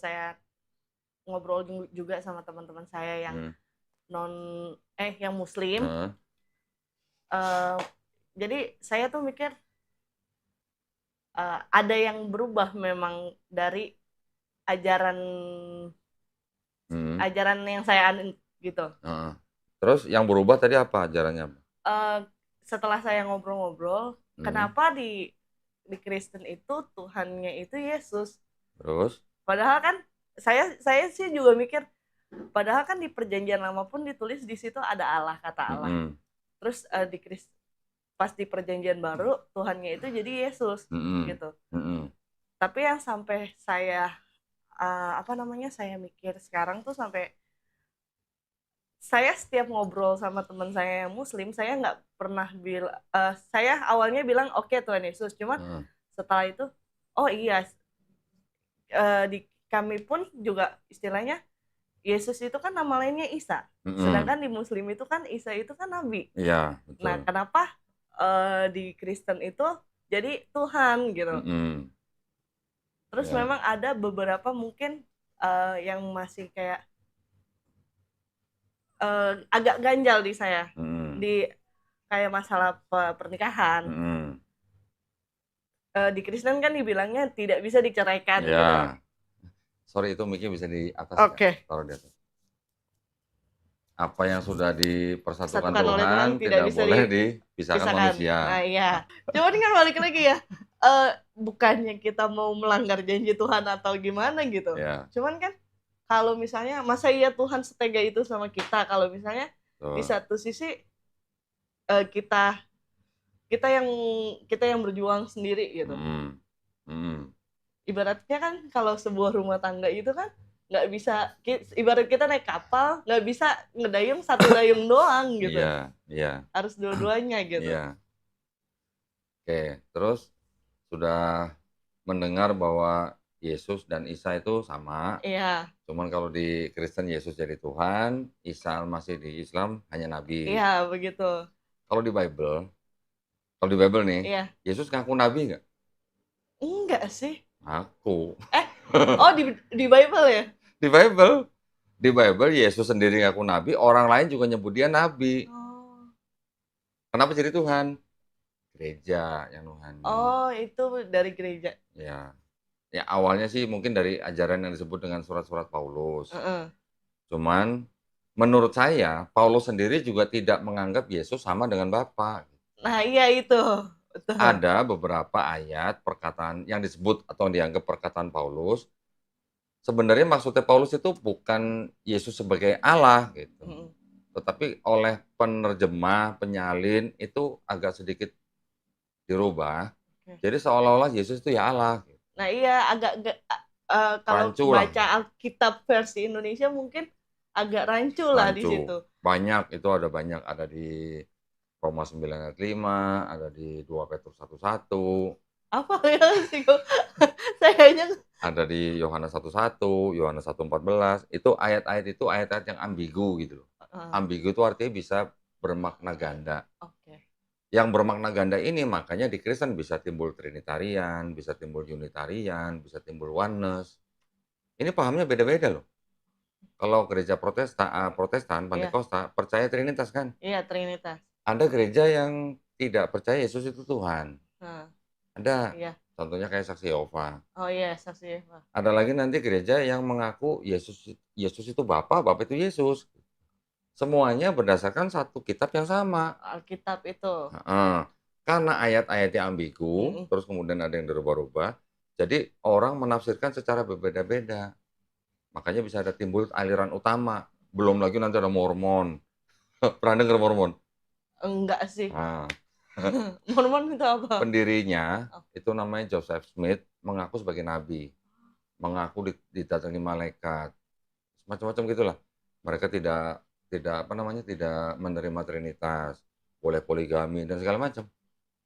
saya ngobrol juga sama teman-teman saya yang Hmm. yang muslim. Heeh. Jadi saya tuh mikir ada yang berubah memang dari ajaran Hmm. ajaran yang saya anut gitu. Heeh. Terus yang berubah tadi apa ajarannya? Eh, Setelah saya ngobrol-ngobrol, Hmm. kenapa di Kristen itu Tuhannya itu Yesus? Terus? Padahal kan saya sih juga mikir, padahal kan di Perjanjian Lama pun ditulis di situ ada Allah, kata Allah. Hmm. Terus pas di Perjanjian Baru Tuhannya itu jadi Yesus Hmm. gitu. Hmm. Tapi yang sampai saya saya mikir sekarang tuh, sampai saya setiap ngobrol sama teman saya yang muslim, saya nggak pernah bilang, saya awalnya bilang oke, Tuhan Yesus, cuman Heeh. setelah itu oh iya, di kami pun juga istilahnya Yesus itu kan nama lainnya Isa, Hmm. sedangkan di muslim itu kan Isa itu kan nabi. Iya, Nah, betul. kenapa di Kristen itu jadi Tuhan gitu? Hmm. Terus Ya. memang ada beberapa mungkin yang masih kayak agak ganjal di saya, Hmm. di kayak masalah pernikahan. Hmm. Di Kristen kan dibilangnya tidak bisa diceraikan gitu. Ya. Sorry, itu mic-nya bisa di atas nggak? Oke. Taruh di atas. Apa yang sudah dipersatukan Disatukan oleh Tuhan Tuhan tidak tidak bisa boleh dipisahkan dipisahkan. Nah manusia. iya, cuman kan balik lagi ya, bukannya kita mau melanggar janji Tuhan atau gimana gitu. Ya, Cuman kan kalau misalnya, masa iya Tuhan setega itu sama kita, kalau misalnya di betul. satu sisi kita kita yang kita yang berjuang sendiri gitu. Hmm. Hmm. Ibaratnya kan kalau sebuah rumah tangga itu kan nggak bisa, ibarat kita naik kapal nggak bisa ngedayung satu dayung doang gitu, Iya, iya, harus dua-duanya gitu. iya. Oke, terus sudah mendengar bahwa Yesus dan Isa itu sama. Iya, Cuman kalau di Kristen Yesus jadi Tuhan, Isa masih di Islam hanya nabi. iya begitu. Kalau di Bible, kalau di Bible nih, Iya, Yesus ngaku nabi nggak? enggak sih. Ngaku. eh oh, di Bible ya. Di Bible, di Bible Yesus sendiri ngaku nabi, orang lain juga nyebut dia nabi. Oh, Kenapa jadi Tuhan? Gereja yang nuhani. oh, itu dari gereja. Ya, ya awalnya sih mungkin dari ajaran yang disebut dengan surat-surat Paulus. Heeh. Cuman menurut saya Paulus sendiri juga tidak menganggap Yesus sama dengan Bapa. Nah iya itu, betul. Ada beberapa ayat perkataan yang disebut atau dianggap perkataan Paulus, sebenarnya maksudnya Paulus itu bukan Yesus sebagai Allah gitu. Mm-mm. Tetapi oleh penerjemah, penyalin itu agak sedikit dirubah. Oke. Jadi seolah-olah Yesus itu ya Allah. Nah iya, agak kalau Rancu lah, baca Alkitab versi Indonesia mungkin agak rancu lah di rancu. situ. Banyak, itu ada banyak. Ada di Roma 9 ayat 5, ada di 2 Petrus 1:1, Apa ya sih kok? Sayanya. ada di Yohanes 1:1, Yohanes 1:14. Itu ayat-ayat itu ayat-ayat yang ambigu gitu loh. Ambigu itu artinya bisa bermakna ganda. Oke. Yang bermakna ganda ini makanya di Kristen bisa timbul Trinitarian, bisa timbul Unitarian, bisa timbul Oneness. Ini pahamnya beda-beda loh. Kalau gereja Protestan, Iya, Pantekosta percaya Trinitas kan. iya Trinitas. Ada gereja yang tidak percaya Yesus itu Tuhan. Nah, Ada. iya. Contohnya kayak Saksi Yehova. Oh iya, saksi Yehova. Ada lagi nanti gereja yang mengaku Yesus Yesus itu Bapa, Bapa itu Yesus. Semuanya berdasarkan satu kitab yang sama. Alkitab itu. Heeh. Karena ayat-ayatnya ambigu, Mm-mm. terus kemudian ada yang dirubah-rubah, jadi orang menafsirkan secara berbeda-beda. Makanya bisa ada timbul aliran utama. Belum lagi nanti ada Mormon. Pernah dengar Mormon? Enggak sih. Nah, Mormon itu apa? pendirinya Oh, itu namanya Joseph Smith, mengaku sebagai nabi, mengaku didatangi malaikat, macam-macam gitulah. Mereka tidak tidak apa namanya tidak menerima Trinitas, boleh poligami dan segala macam.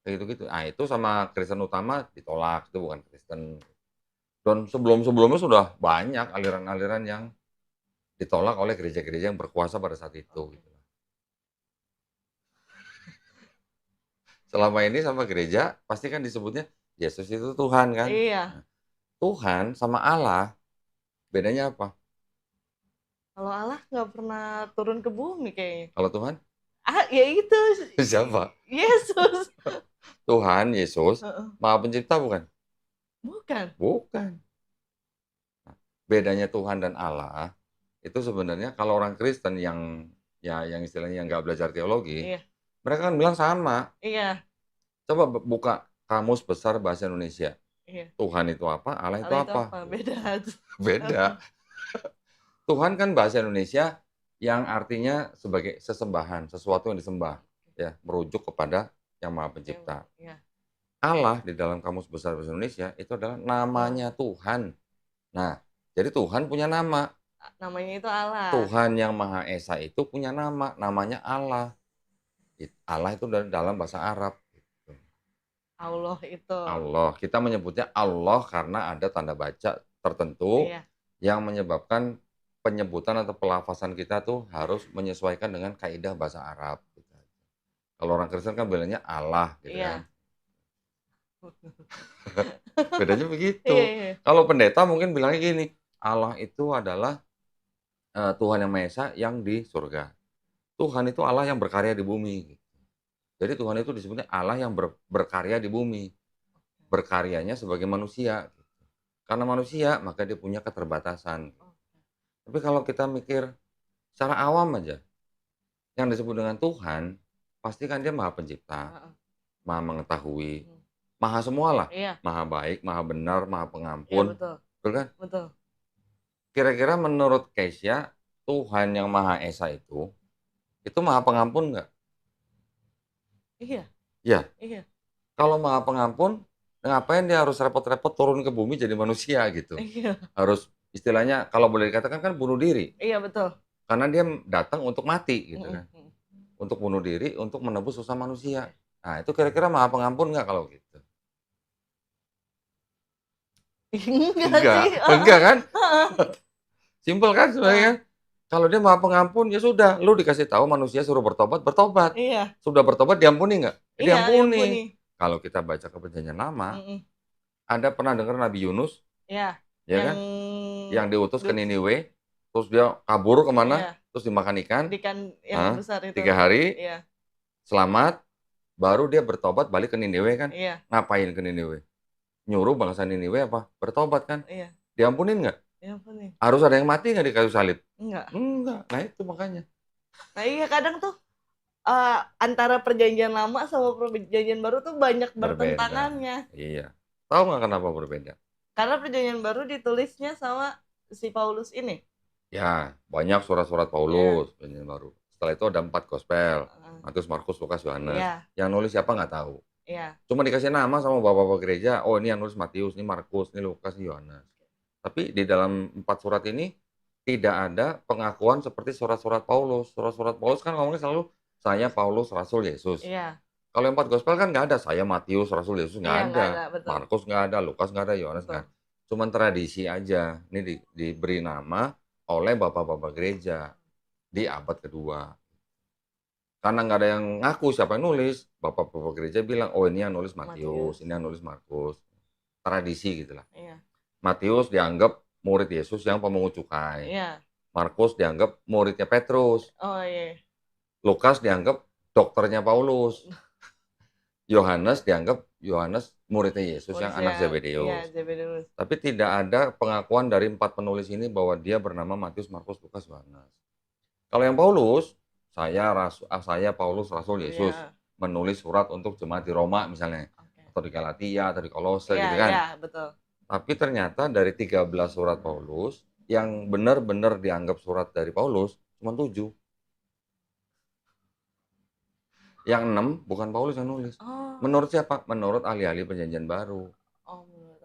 Kayak gitu-gitu. Ah, itu sama Kristen utama ditolak, itu bukan Kristen. Dan sebelum-sebelumnya sudah banyak aliran-aliran yang ditolak oleh gereja-gereja yang berkuasa pada saat itu oke. gitu. Selama ini sama gereja pasti kan disebutnya Yesus itu Tuhan kan. Iya. Nah, Tuhan sama Allah Bedanya apa? Kalau Allah nggak pernah turun ke bumi kayaknya. Kalau Tuhan? Ya itu, Siapa? Yesus. Tuhan Yesus Heeh. Maha Pencipta bukan? Bukan. Bukan. Nah, bedanya Tuhan dan Allah itu sebenarnya kalau orang Kristen yang yang istilahnya yang nggak belajar teologi, Iya, mereka kan bilang sama. iya, Coba buka Kamus Besar Bahasa Indonesia. iya. Tuhan itu apa? Allah itu Allah itu apa? apa? Beda. Beda. Tuhan kan bahasa Indonesia yang artinya sebagai sesembahan, sesuatu yang disembah, ya, merujuk kepada Yang Maha Pencipta. Iya. Allah di dalam Kamus Besar Bahasa Indonesia itu adalah namanya Tuhan. Nah, jadi Tuhan punya nama. Namanya itu Allah. Tuhan yang Maha Esa itu punya nama, namanya Allah. Allah itu dalam bahasa Arab. Allah itu. Allah. Kita menyebutnya Allah karena ada tanda baca tertentu Iya. yang menyebabkan penyebutan atau pelafasan kita tuh harus menyesuaikan dengan kaidah bahasa Arab. Kalau orang Kristen kan bilangnya Allah gitu kan. Iya. Bedanya begitu. Iya, iya. Kalau pendeta mungkin bilangnya gini, Allah itu adalah Tuhan yang Maha Esa yang di surga. Tuhan itu Allah yang berkarya di bumi. Jadi Tuhan itu disebutnya Allah yang berkarya di bumi. Berkaryanya sebagai manusia. Karena manusia, maka dia punya keterbatasan. Tapi kalau kita mikir secara awam aja, yang disebut dengan Tuhan, pasti kan dia Maha Pencipta, Maha Mengetahui, Maha semua lah. Iya. Maha baik, Maha benar, Maha Iya, Pengampun. betul. Betul kan? Betul. Kira-kira menurut Keisha, Tuhan yang Maha Esa itu Maha Pengampun nggak? Iya. Iya. Iya. Kalau Maha Pengampun, ngapain dia harus repot-repot turun ke bumi jadi manusia gitu? Iya. Harus istilahnya kalau boleh dikatakan kan bunuh diri. Iya, betul. Karena dia datang untuk mati gitu kan. Untuk bunuh diri, untuk menebus dosa manusia. Nah, itu kira-kira Maha Pengampun nggak kalau gitu? Enggak sih. Enggak kan? Simpel kan sebenarnya kan? Kalau dia Maha Pengampun, ya sudah, lu dikasih tahu manusia suruh bertobat, bertobat. Iya. Sudah bertobat diampuni nggak? Iya, Diampuni. Kalau kita baca ke Perjanjian Lama, ada pernah dengar Nabi Yunus? Iya. Ya kan? Yang diutus ke Niniwe, terus dia kabur kemana? Iya. Terus dimakan ikan. Ikan yang besar itu. 3 hari. Iya. Selamat. Baru dia bertobat balik ke Niniwe kan? Iya. Ngapain ke Niniwe? Nyuruh bangsa Niniwe apa? Bertobat kan? Iya. Diampunin nggak? Diampuni. Harus ada yang mati nggak di kayu salib? Enggak. Enggak. Nah itu makanya. Nah iya kadang tuh antara perjanjian lama sama perjanjian baru tuh banyak bertentangannya. Iya. Tahu nggak kenapa berbeda? Karena perjanjian baru ditulisnya sama si Paulus ini. Ya, banyak surat-surat Paulus, perjanjian baru. Setelah itu ada 4 gospel. Matius, Markus, Lukas, Yohanes. Iya. Yang nulis siapa nggak tahu. Iya. Cuma dikasih nama sama bapak-bapak gereja, oh ini yang nulis Matius, ini Markus, ini Lukas, ini Yohanes. Tapi di dalam 4 surat ini tidak ada pengakuan seperti surat-surat Paulus. Surat-surat Paulus kan ngomongnya selalu saya Paulus Rasul Yesus. Iya. Kalau 4 gospel kan nggak ada saya Matius Rasul Yesus, nggak Iya, ada. nggak ada, betul. Markus nggak ada, Lukas nggak ada, Yohanes nggak ada. Cuman tradisi aja. Ini diberi nama oleh bapak-bapak gereja di abad kedua. Karena nggak ada yang ngaku siapa yang nulis, bapak-bapak gereja bilang, oh ini yang nulis Matius, ini yang nulis Markus. Tradisi gitulah. Iya. Matius dianggap murid Yesus yang pemungut cukai. Iya. Markus dianggap muridnya Petrus. Oh iya. Lukas dianggap dokternya Paulus. Yohanes dianggap muridnya Yesus yang anak Zebedeus. Iya, Zebedeus. Tapi tidak ada pengakuan dari 4 penulis ini bahwa dia bernama Matius, Markus, Lukas, Yohanes. Kalau yang Paulus, saya Paulus Rasul Yesus menulis surat untuk jemaat di Roma misalnya, atau di Galatia, atau di Kolose gitu kan. Iya, betul. Tapi ternyata dari 13 surat Paulus yang benar-benar dianggap surat dari Paulus cuma 7. Yang 6 bukan Paulus yang nulis. Menurut siapa? Menurut ahli-ahli Perjanjian Baru. Menurut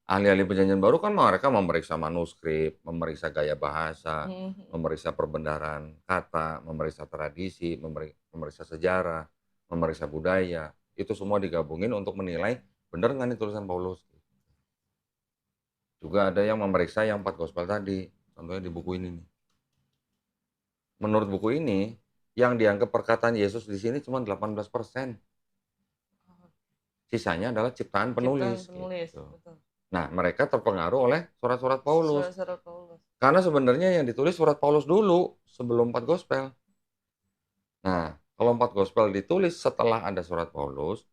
ahli-ahli Perjanjian Baru kan mereka memeriksa manuskrip, memeriksa gaya bahasa, memeriksa perbendaharaan kata, memeriksa tradisi, memeriksa sejarah, memeriksa budaya. Itu semua digabungin untuk menilai benar nggak nih tulisan Paulus. Juga ada yang memeriksa yang 4 gospel tadi, contohnya di buku ini nih. Menurut buku ini, yang dianggap perkataan Yesus di sini cuma 18%. Sisanya adalah ciptaan penulis. Gitu. Betul. Nah, mereka terpengaruh oleh surat-surat Paulus. Karena sebenarnya yang ditulis surat Paulus dulu sebelum 4 gospel. Nah, kalau 4 gospel ditulis setelah ada surat Paulus,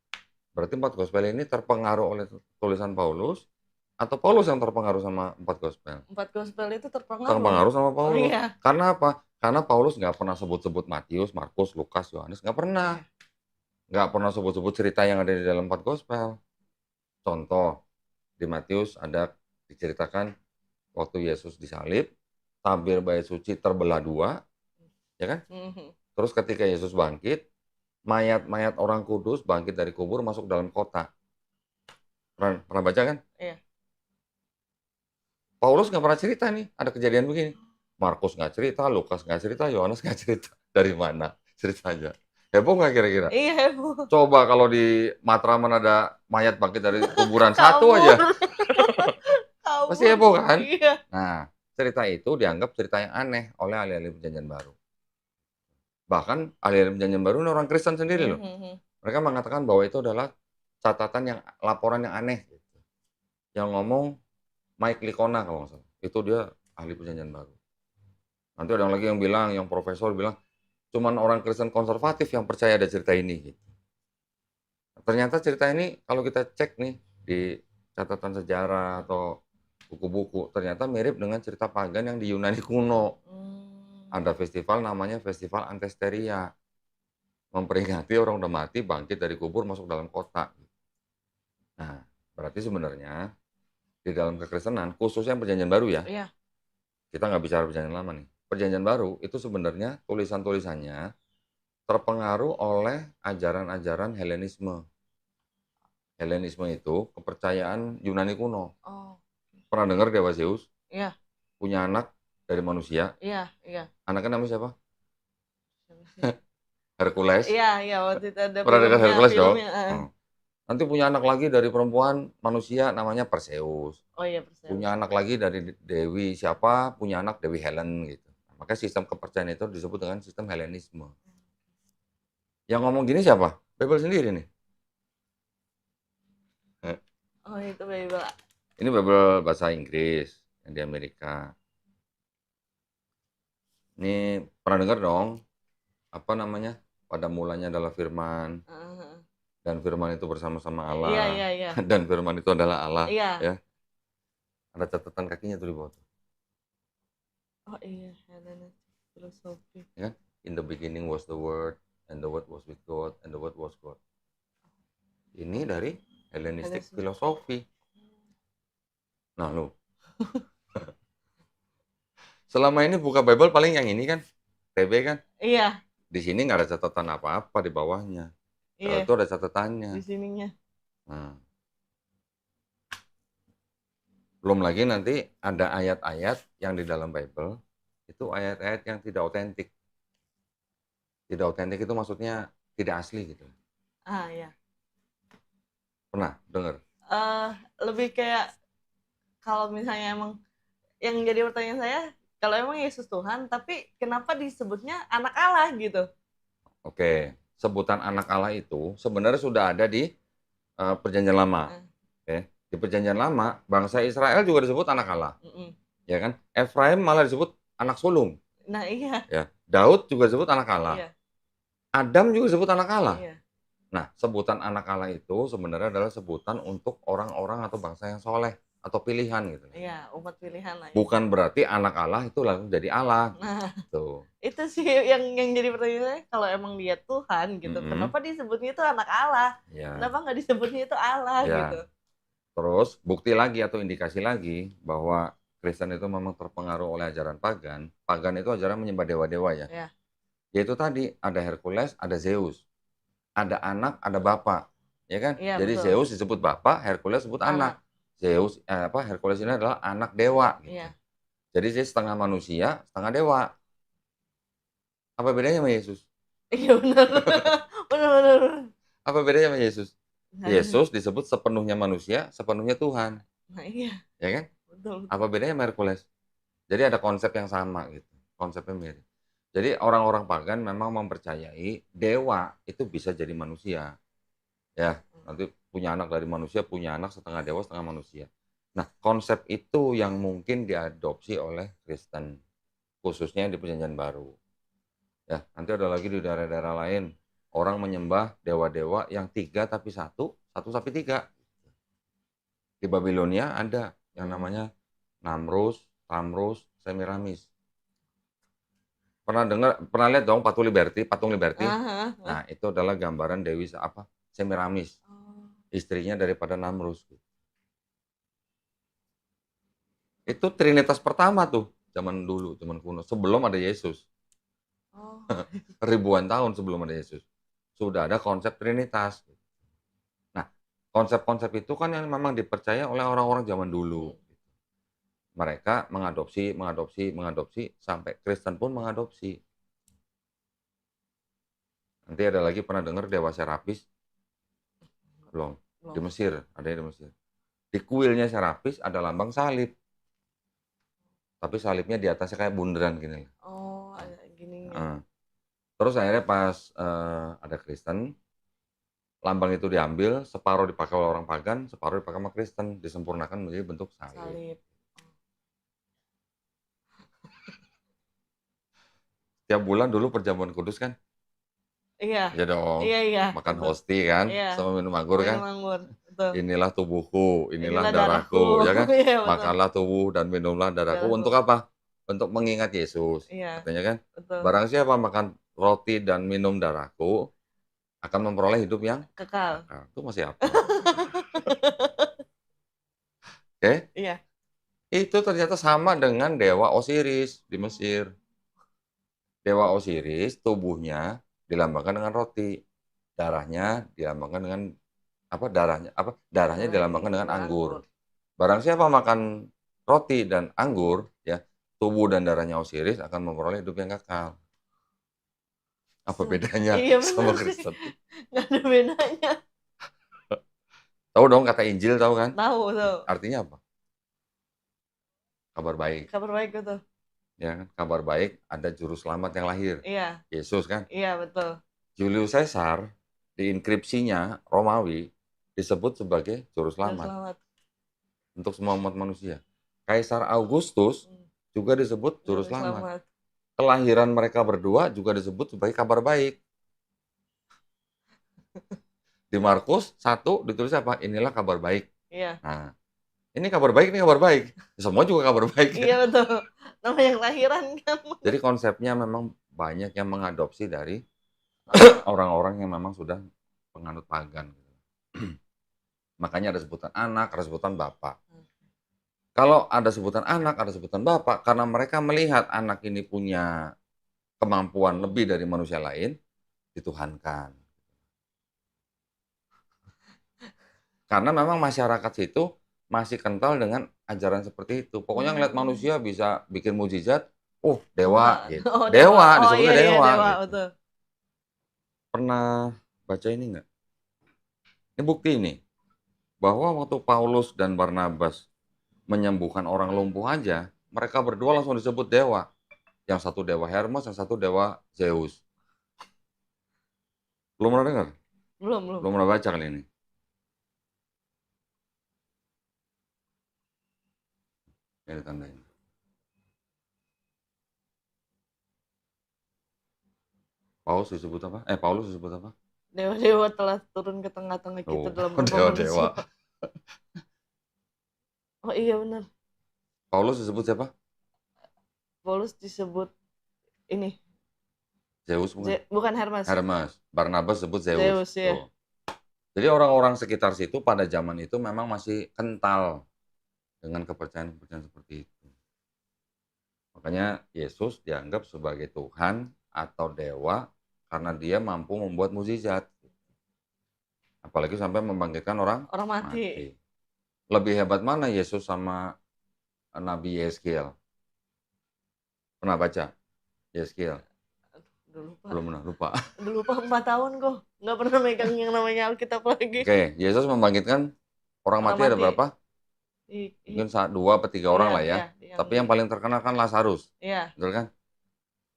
berarti 4 gospel ini terpengaruh oleh tulisan Paulus atau Paulus yang terpengaruh sama 4 gospel? 4 gospel itu terpengaruh. Terpengaruh sama Oh Paulus. iya. Karena apa? Karena Paulus nggak pernah sebut-sebut Matius, Markus, Lukas, Yohanes, nggak pernah. Iya. Nggak pernah sebut-sebut cerita yang ada di dalam 4 gospel. Contoh, di Matius ada diceritakan waktu Yesus disalib, tabir bait suci terbelah dua, ya kan? Mhm. Terus ketika Yesus bangkit, mayat-mayat orang kudus bangkit dari kubur masuk dalam kota. Pernah baca kan? Iya. Paulus nggak pernah cerita nih, ada kejadian begini. Markus nggak cerita, Lukas nggak cerita, Yohanes nggak cerita. Dari mana ceritanya? Heboh nggak kira-kira? Iya, heboh. Coba kalau di Matraman ada mayat bangkit dari kuburan satu Kabur. aja, pasti Kabur. heboh kan? Iya. Nah, cerita itu dianggap cerita yang aneh oleh ahli-ahli perjanjian baru. Bahkan ahli-ahli perjanjian baru ini orang Kristen sendiri loh. Mhm. Mereka mengatakan bahwa itu adalah laporan yang aneh. Yang ngomong Mike Licona kalau nggak salah. Itu dia ahli perjanjian baru. Nanti ada lagi yang bilang, yang profesor bilang, cuman orang Kristen konservatif yang percaya ada cerita ini. Gitu. Ternyata cerita ini kalau kita cek nih di catatan sejarah atau buku-buku, ternyata mirip dengan cerita pagan yang di Yunani kuno. Ada festival namanya Festival Antesteria. Memperingati orang udah mati bangkit dari kubur masuk dalam kota. Nah, berarti sebenarnya di dalam kekristenan, khususnya perjanjian baru ya, Iya. kita nggak bicara perjanjian lama nih. Perjanjian baru itu sebenarnya tulisan-tulisannya terpengaruh oleh ajaran-ajaran Helenisme. Helenisme itu kepercayaan Yunani kuno. Oh. Pernah dengar Dewa Zeus? Iya. Punya anak dari manusia. Iya, iya. Anaknya namanya siapa? Hercules. Iya, iya, waktu itu ada Pernah dengar Hercules dong? filmnya. Nanti punya anak lagi dari perempuan manusia namanya Perseus. Oh iya, Perseus. Punya anak lagi dari Dewi siapa, punya anak Dewi Helen gitu. Makanya sistem kepercayaan itu disebut dengan sistem Helenisme. Yang ngomong gini siapa? Bible sendiri nih. Oh itu Bible. Ini Bible bahasa Inggris yang di Amerika. Ini pernah dengar dong? Apa namanya? Pada mulanya adalah firman. Dan firman itu bersama-sama Allah. Iya, iya, iya. Dan firman itu adalah Allah. Iya. Ya. Ada catatan kakinya tuh di bawah. Oh iya, Hellenistic philosophy. Ya. In the beginning was the Word, and the Word was with God, and the Word was God. Ini dari Hellenistic philosophy. Nah lu. Selama ini buka Bible paling yang ini kan, TB kan? Iya. Di sini nggak ada catatan apa-apa di bawahnya. Kalau Iya. itu ada catatannya. Di sininya. Nah. Belum lagi nanti ada ayat-ayat yang di dalam Bible, itu ayat-ayat yang tidak otentik. Tidak otentik itu maksudnya tidak asli gitu. Ah, iya. Pernah dengar? Lebih kayak kalau misalnya emang yang jadi pertanyaan saya, kalau emang Yesus Tuhan, tapi kenapa disebutnya anak Allah gitu? Oke, sebutan anak Allah itu sebenarnya sudah ada di Perjanjian Lama. Oke, di Perjanjian Lama bangsa Israel juga disebut anak Allah, ya kan? Efraim malah disebut anak sulung. Nah iya. Ya, Daud juga disebut anak Allah. Iya. Adam juga disebut anak Allah. Iya. Nah, sebutan anak Allah itu sebenarnya adalah sebutan untuk orang-orang atau bangsa yang soleh atau pilihan gitu. Iya, umat pilihan lah. Ya. Bukan berarti anak Allah itu langsung jadi Allah. Nah, tuh. Itu sih yang jadi pertanyaannya, kalau emang dia Tuhan gitu, kenapa disebutnya itu anak Allah? Ya. Kenapa nggak disebutnya itu Allah ya. gitu? Terus bukti lagi atau indikasi lagi bahwa Kristen itu memang terpengaruh oleh ajaran pagan. Pagan itu ajaran menyembah dewa-dewa ya. Ya. Yaitu tadi ada Hercules, ada Zeus. Ada anak, ada bapak, ya kan? Ya, jadi betul. Zeus disebut bapak, Hercules disebut anak. Zeus Hercules ini adalah anak dewa gitu. Ya. Jadi dia setengah manusia, setengah dewa. Apa bedanya sama Yesus? Iya benar. Benar. Apa bedanya sama Yesus? Yesus disebut sepenuhnya manusia, sepenuhnya Tuhan. Nah iya. Ya kan? Betul. Apa bedanya sama Hercules? Jadi ada konsep yang sama gitu. Konsepnya mirip. Jadi orang-orang pagan memang mempercayai dewa itu bisa jadi manusia. Ya, nanti punya anak dari manusia, punya anak setengah dewa, setengah manusia. Nah, konsep itu yang mungkin diadopsi oleh Kristen, khususnya di Perjanjian Baru. Ya, nanti ada lagi di daerah-daerah lain, orang menyembah dewa-dewa yang 3 tapi satu, satu tapi 3. Di Babilonia ada yang namanya Namrus, Tamrus, Semiramis. Pernah lihat dong patung Liberty, patung Liberty? Nah, itu adalah gambaran Dewi Semiramis, istrinya daripada Namrus. Itu Trinitas pertama tuh, zaman dulu, zaman kuno, sebelum ada Yesus. Ribuan tahun sebelum ada Yesus. Sudah ada konsep Trinitas. Nah, konsep-konsep itu kan yang memang dipercaya oleh orang-orang zaman dulu. Mereka mengadopsi sampai Kristen pun mengadopsi. Nanti ada lagi pernah dengar Dewa Serapis? Belum. Di Mesir, ada di Mesir. Di kuilnya Serapis ada lambang salib. Tapi salibnya di atasnya kayak bundaran gini. Oh, ada gini. Terus akhirnya pas ada Kristen, lambang itu diambil, separuh dipakai oleh orang pagan, separuh dipakai sama Kristen, disempurnakan menjadi bentuk salib. Tiap bulan dulu perjamuan kudus kan? Iya. Iya dong. Iya. Makan hosti kan, sama minum anggur kan? Inilah tubuhku, inilah darahku, ya kan? Iya, makanlah tubuh dan minumlah darahku. Untuk apa? Untuk mengingat Yesus. Iya. Katanya kan? Betul. Barang siapa makan roti dan minum darahku akan memperoleh hidup yang kekal. Itu masih apa? Oke? Iya. Itu ternyata sama dengan Dewa Osiris di Mesir. Dewa Osiris tubuhnya dilambangkan dengan roti, darahnya dilambangkan dengan darahnya dilambangkan dengan anggur. Barang siapa makan roti dan anggur, ya, tubuh dan darahnya Osiris akan memperoleh hidup yang kekal. Apa bedanya sama Kristen? Nggak ada bedanya. Tahu dong kata Injil, tahu kan? Tahu. Artinya apa? Kabar baik. Kabar baik itu. Ya kan? Kabar baik, ada juru selamat yang lahir. Iya. Yesus kan? Iya, betul. Julius Caesar di inskripsinya Romawi disebut sebagai juru selamat. Untuk semua umat manusia. Kaisar Augustus juga disebut juru selamat. Kelahiran mereka berdua juga disebut sebagai kabar baik. Di Markus 1 ditulis apa? Inilah kabar baik. Iya. Nah, ini kabar baik, ini kabar baik. Semua juga kabar baik. Iya, betul. Nama yang kelahiran kan. Jadi konsepnya memang banyak yang mengadopsi dari orang-orang yang memang sudah penganut pagan. Makanya ada sebutan anak, ada sebutan bapak. Kalau ada sebutan anak, ada sebutan bapak, karena mereka melihat anak ini punya kemampuan lebih dari manusia lain, dituhankan. Karena memang masyarakat situ masih kental dengan ajaran seperti itu. Pokoknya ngeliat manusia bisa bikin mukjizat, dewa, gitu. Dewa, disebutnya dewa. Gitu. Betul. Pernah baca ini nggak? Ini bukti ini, bahwa waktu Paulus dan Barnabas menyembuhkan orang lumpuh aja, mereka berdua langsung disebut dewa. Yang satu dewa Hermes, yang satu dewa Zeus. Belum pernah dengar? Belum pernah baca kali ini. Ini tandanya. Paulus disebut apa? Paulus disebut apa? Dewa-dewa telah turun ke tengah-tengah kita dalam dewa-dewa. Oh iya benar. Paulus disebut siapa? Paulus disebut ini. Zeus bukan Hermes. Hermes. Barnabas disebut Zeus. Zeus ya. Jadi orang-orang sekitar situ pada zaman itu memang masih kental dengan kepercayaan-kepercayaan seperti itu. Makanya Yesus dianggap sebagai Tuhan atau dewa karena dia mampu membuat mukjizat. Apalagi sampai membangkitkan orang mati. Lebih hebat mana Yesus sama Nabi Yeskiel? Pernah baca Yeskiel? Belum pernah, lupa. Udah lupa 4 tahun kok. Nggak pernah megang yang namanya Alkitab lagi. Oke, Yesus membangkitkan orang mati ada berapa? Mungkin 2 atau 3 orang lah ya. Tapi yang paling terkenal kan Lazarus. Iya. Betul kan?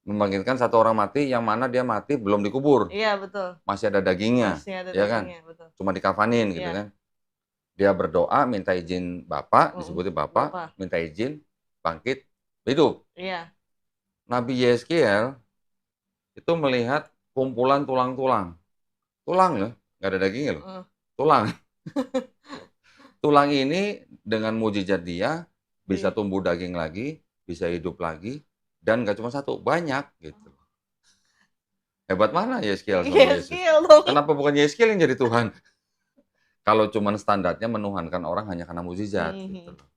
Membangkitkan 1 orang mati yang mana dia mati belum dikubur. Iya, betul. Masih ada dagingnya. Masih ada ya dagingnya, kan? Betul. Cuma dikafanin gitu kan. Dia berdoa, minta izin Bapa, disebutnya Bapa, Bapak. minta izin, bangkit, hidup. Iya. Nabi Yeskiel itu melihat kumpulan tulang-tulang. Tulang ya, nggak ada dagingnya loh. Heeh. Tulang. Tulang ini dengan mujizat dia bisa Iya. tumbuh daging lagi, bisa hidup lagi, dan nggak cuma satu, banyak gitu. Hebat mana Yeskiel sama Yesus? Yeskiel dong. Kenapa bukan Yeskiel yang jadi Tuhan? Kalau cuma standarnya menuhankan orang hanya karena mujizat gitu Mhm. loh.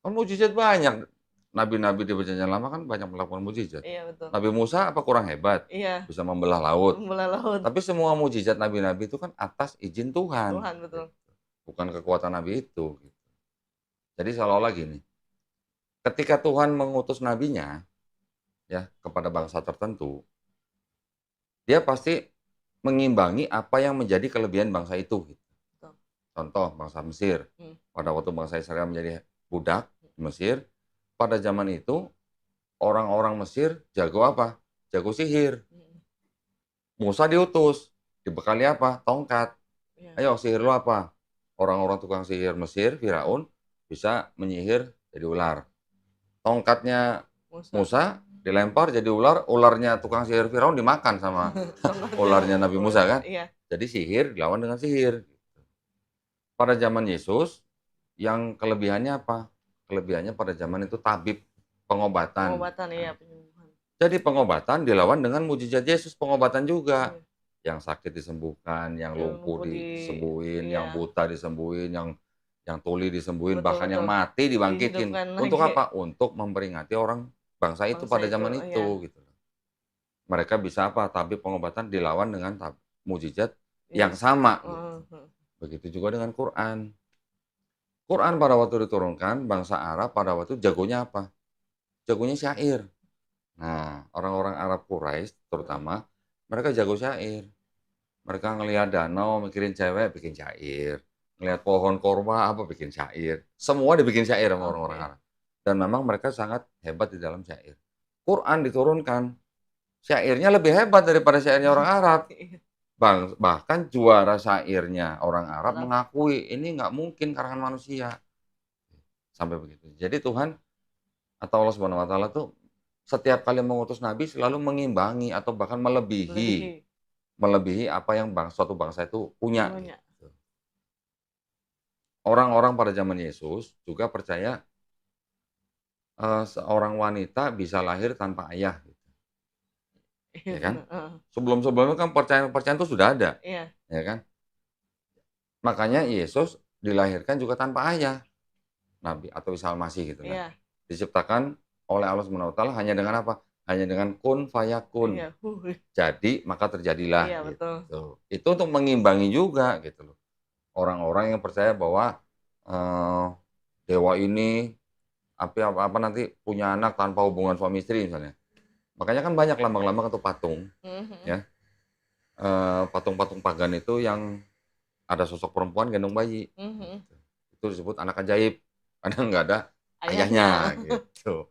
Kan mujizat banyak. Nabi-nabi di perjanjian lama kan banyak melakukan mujizat. Iya betul. Nabi Musa apa kurang hebat? Iya. Bisa membelah laut. Membelah laut. Tapi semua mujizat nabi-nabi itu kan atas izin Tuhan. Tuhan betul. Bukan kekuatan nabi itu. Jadi seolah-olah gini, ketika Tuhan mengutus nabinya ya kepada bangsa tertentu, dia pasti mengimbangi apa yang menjadi kelebihan bangsa itu. Betul. Contoh bangsa Mesir, pada waktu bangsa Israel menjadi budak di Mesir, pada zaman itu orang-orang Mesir jago apa? Jago sihir. Musa diutus, dibekali apa? Tongkat. Iya. Ayo sihir lu apa? Orang-orang tukang sihir Mesir, Firaun, bisa menyihir jadi ular. Tongkatnya Musa dilempar jadi ular, ularnya tukang sihir Firaun dimakan sama ularnya Nabi Musa kan? Iya. Jadi sihir dilawan dengan sihir. Pada zaman Yesus, yang kelebihannya apa? Kelebihannya pada zaman itu tabib, pengobatan. Pengobatan, iya, penyembuhan. Jadi pengobatan dilawan dengan mujizat Yesus, pengobatan juga. Iya. Yang sakit disembuhkan, yang Yang lumpuh lumpuh disembuhin, iya. yang buta disembuhin, yang tuli disembuhin, Betul, bahkan yang betul. mati dibangkitin. Dihidupkan Untuk lagi. apa? Untuk memperingati orang bangsa itu pada zaman Iya. itu. Gitu. Mereka bisa apa? Tabib pengobatan dilawan dengan mujizat Iya. yang sama. Gitu. Begitu juga dengan Quran. Quran pada waktu diturunkan, bangsa Arab pada waktu jagonya apa? Jagonya syair. Nah, orang-orang Arab Quraisy terutama, mereka jago syair. Mereka ngelihat danau, mikirin cewek, bikin syair. Ngelihat pohon korma, apa, bikin syair. Semua dibikin syair sama orang-orang Arab. Dan memang mereka sangat hebat di dalam syair. Quran diturunkan, syairnya lebih hebat daripada syairnya orang Arab. Bahkan juara syairnya orang Arab mengakui, ini nggak mungkin karangan manusia. Sampai begitu. Jadi Tuhan atau Allah Subhanahu wa Ta'ala tuh setiap kali mengutus nabi selalu mengimbangi atau bahkan melebihi apa yang suatu bangsa itu punya. Gitu. Orang-orang pada zaman Yesus juga percaya seorang wanita bisa lahir tanpa ayah. Gitu. Ya kan? Sebelum-sebelumnya kan percayaan itu sudah ada. Iya. Ya kan? Makanya Yesus dilahirkan juga tanpa ayah. Nabi atau Isa Al-Masih gitu kan. Iya. Diciptakan oleh Allah Subhanahu wa Ta'ala hanya dengan apa? Hanya dengan kun fayakun. Iya. Jadi maka terjadilah. Iya, gitu. betul. Itu untuk mengimbangi juga gitu loh. Orang-orang yang percaya bahwa dewa ini apa nanti punya anak tanpa hubungan suami istri misalnya. Makanya kan banyak lambang-lambang atau patung, ya, patung-patung pagan itu yang ada sosok perempuan gendong bayi. Itu disebut anak ajaib, karena nggak ada ayahnya, gitu.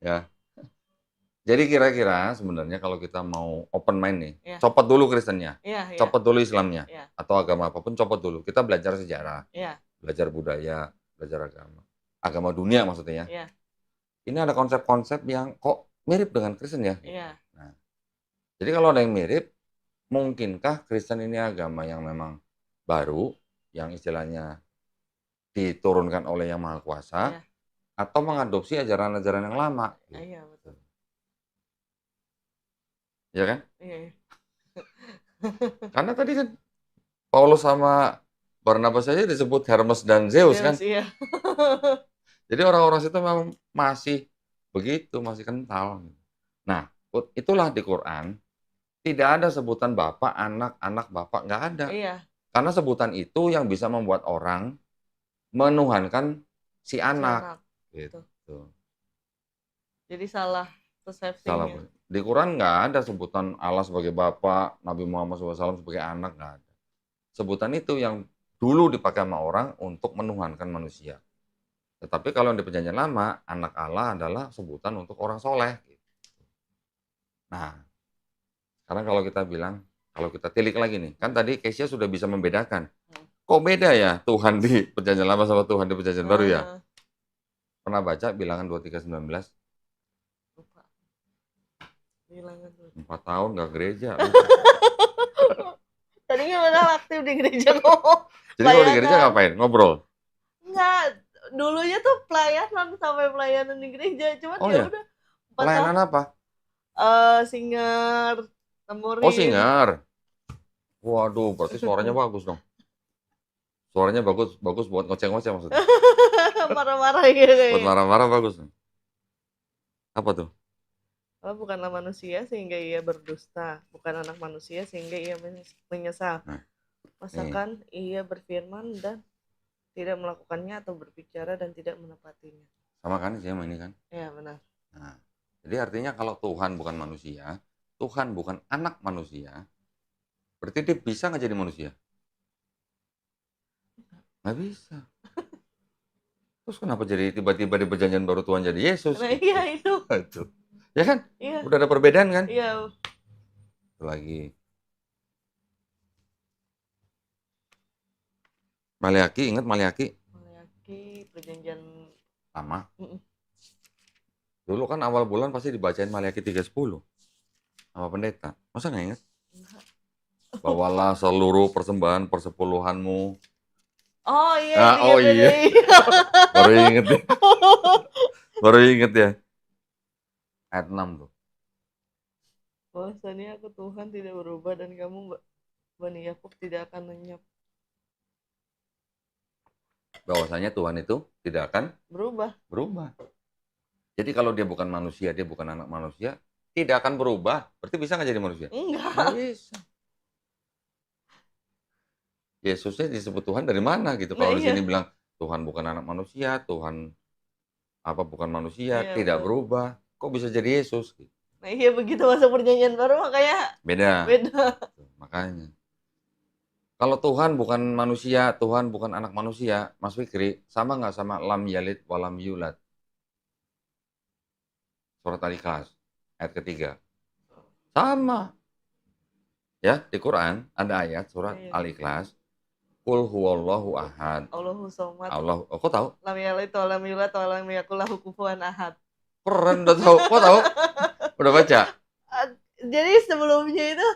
Ya. Jadi kira-kira sebenarnya kalau kita mau open mind nih, copot dulu Kristennya, copot dulu Islamnya, atau agama apapun copot dulu. Kita belajar sejarah, belajar budaya, belajar agama dunia maksudnya ya. Ini ada konsep-konsep yang kok mirip dengan Kristen ya. Nah, jadi kalau ada yang mirip, mungkinkah Kristen ini agama yang memang baru, yang istilahnya diturunkan oleh Yang Maha Kuasa, atau mengadopsi ajaran-ajaran yang lama? Iya, betul. Ya kan? Iya. Karena tadi kan Paulus sama Barnabas saja disebut Hermes dan Zeus kan? Iya. Jadi orang-orang situ memang masih begitu, masih kental. Nah, itulah di Quran tidak ada sebutan bapak, anak bapak, nggak ada. Iya. Karena sebutan itu yang bisa membuat orang menuhankan si anak. Gitu. Jadi salah persepsinya. Di Quran nggak ada sebutan Allah sebagai bapak, Nabi Muhammad SAW sebagai anak, nggak ada. Sebutan itu yang dulu dipakai sama orang untuk menuhankan manusia. Tetapi kalau di perjanjian lama, anak Allah adalah sebutan untuk orang soleh. Nah, sekarang kalau kita bilang, kalau kita tilik lagi nih, kan tadi Kesia sudah bisa membedakan Kok beda ya Tuhan di Perjanjian Lama sama Tuhan di Perjanjian Baru ya? Heeh, Pernah baca Bilangan 23:19? lupa. Bilangan tuh. 4 tahun nggak gereja, lupa. Tadinya padahal aktif di gereja ngomong Jadi kalau di gereja pelayanan. ngapain? Ngobrol? Enggak, dulunya tuh pelayanan sampai pelayanan di gereja, cuman Oh ya ya? udah 4 tahun Pelayanan apa? singer, Oh, temuril. singer. Waduh, berarti suaranya bagus dong. Suaranya bagus bagus buat ngoceh-ngoceh maksudnya? Marah-marah gitu Buat kayaknya. marah-marah bagus. Apa tuh? Kalau bukanlah manusia sehingga ia berdusta, bukan anak manusia sehingga ia menyesal. Nah, nih. Masakan ia berfirman dan tidak melakukannya atau berbicara dan tidak menepatinya. Sama kan sih sama ini kan? Ya benar. Nah, jadi artinya kalau Tuhan bukan manusia, Tuhan bukan anak manusia, berarti dia bisa nggak jadi manusia? Nggak bisa. Terus kenapa jadi tiba-tiba di Perjanjian Baru Tuhan jadi Yesus? Nah Gitu. iya itu. Aduh. Ya kan? Iya. Udah ada perbedaan kan? Iya. Itu lagi. Maleaki, ingat Maleaki? Maleaki perjanjian Lama. Mm-mm. Dulu kan awal bulan pasti dibacain Maleaki 3:10 sama pendeta. Masa nggak ingat? Bawalah seluruh persembahan persepuluhanmu. Oh iya, Ah, oh iya. Baru inget ya. Baru inget ya. Ayat 6 tuh. Bahwasanya aku Tuhan tidak berubah dan kamu Bani Yakub tidak akan lenyap. Bahwasanya Tuhan itu tidak akan Berubah. berubah. Jadi kalau dia bukan manusia, dia bukan anak manusia, tidak akan berubah. Berarti bisa nggak jadi manusia? Nggak Enggak. bisa. Yesusnya disebut Tuhan dari mana gitu? Nah Kalau di iya. sini bilang Tuhan bukan anak manusia, Tuhan apa bukan manusia, Iya tidak betul. berubah. Kok bisa jadi Yesus? Nah iya begitu masuk perjanjian baru makanya Beda. beda. Tuh, makanya. Kalau Tuhan bukan manusia, Tuhan bukan anak manusia, Mas Fikri, sama nggak sama lam yalid walam yulad? Surat Al-Ikhlas, ayat ketiga. Sama. Ya, di Quran ada ayat surat Iya. Al-Ikhlas. Qul huwallahu ahad. Allahu somad. Allah, oh, kok tahu? Lam yalid wa lam yulad wa lam yakul lahu kufuwan ahad. Keren, udah tahu. Kok tahu? Udah baca? Jadi sebelumnya itu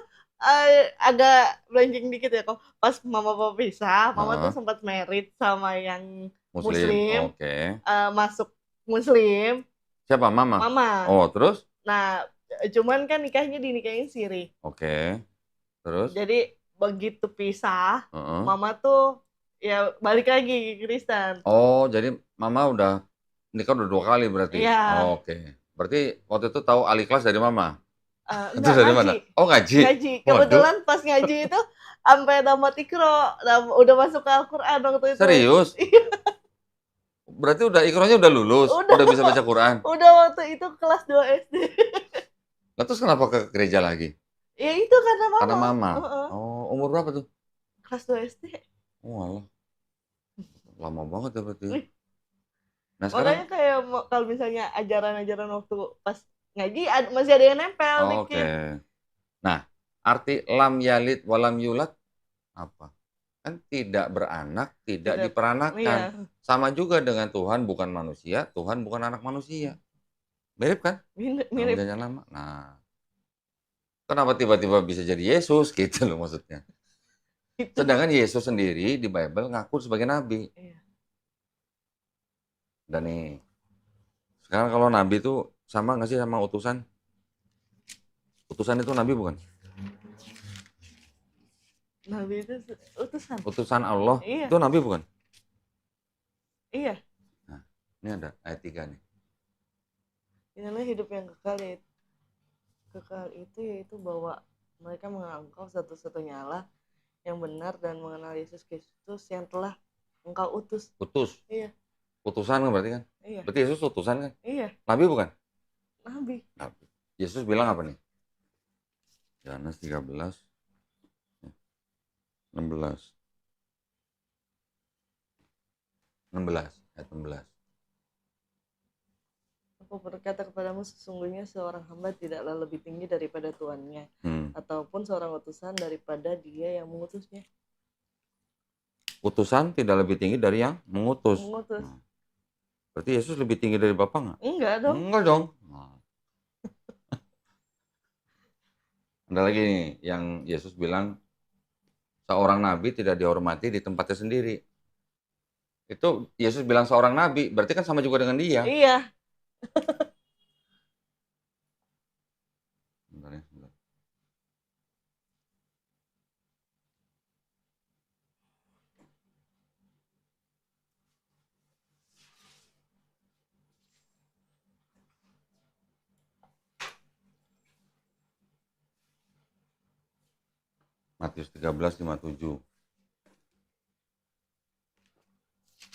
agak melenceng dikit ya kok. Pas mama papa pisah, mama tuh sempat married sama yang Muslim, Oke. masuk Muslim. Siapa? Mama? Mama. Oh, terus? Nah, cuman kan nikahnya dinikahin siri. Oke. Terus? Jadi begitu pisah, Heeh. mama tuh ya balik lagi ke Kristen. Oh, jadi Mama udah nikah udah 2 kali berarti? Iya. Oke. Berarti waktu itu tahu Al-Ikhlas dari Mama? Itu Enggak, dari mana? ngaji. Oh, ngaji? Ngaji. Waduh. Kebetulan pas ngaji itu sampai tamat Iqra, udah masuk ke Al-Quran waktu itu. Serius? Berarti udah Iqranya udah lulus? Udah bisa baca Quran? Udah waktu itu kelas 2 SD. Nah, terus kenapa ke gereja lagi? Ya itu karena mama. Karena Mama? Oh, umur berapa tuh? Kelas 2 SD. Oh, alah. Lama banget ya berarti. Nah, Makanya sekarang? kayak kalau misalnya ajaran-ajaran waktu pas ngaji masih ada yang nempel Oh, dikit. oke. Nah, arti lam yalid walam yulad apa? Kan tidak beranak, tidak diperanakan. Iya. Sama juga dengan Tuhan bukan manusia, Tuhan bukan anak manusia. Mirip kan? Mirip. Perjanjian Lama. Nah, kenapa tiba-tiba bisa jadi Yesus gitu loh maksudnya. Itu. Sedangkan Yesus sendiri di Bible ngaku sebagai nabi. Iya. Dan nih, sekarang kalau nabi itu sama nggak sih sama utusan? Utusan itu nabi bukan? Nabi itu utusan. Utusan Allah Iya. itu nabi bukan? Iya. Nah, ini ada ayat 3 nih. Inilah hidup yang kekal itu yaitu bahwa mereka mengenal Engkau satu-satunya Allah yang benar dan mengenal Yesus Kristus yang telah Engkau utus. Utus. Iya. Utusan kan berarti kan? Iya. Berarti Yesus utusan kan? Iya. Nabi bukan? Nabi. Yesus bilang apa nih? Yohanes 13 16 ayat 16. Aku berkata kepadamu sesungguhnya seorang hamba tidaklah lebih tinggi daripada tuannya, ataupun seorang utusan daripada dia yang mengutusnya. Utusan tidak lebih tinggi dari yang mengutus. Mengutus. Nah, berarti Yesus lebih tinggi dari Bapa nggak? Enggak dong. Enggak dong. Nah, ada lagi nih yang Yesus bilang seorang nabi tidak dihormati di tempatnya sendiri. Itu Yesus bilang seorang nabi, berarti kan sama juga dengan dia. Iya. Bentar ya, bentar. Matius 13:57.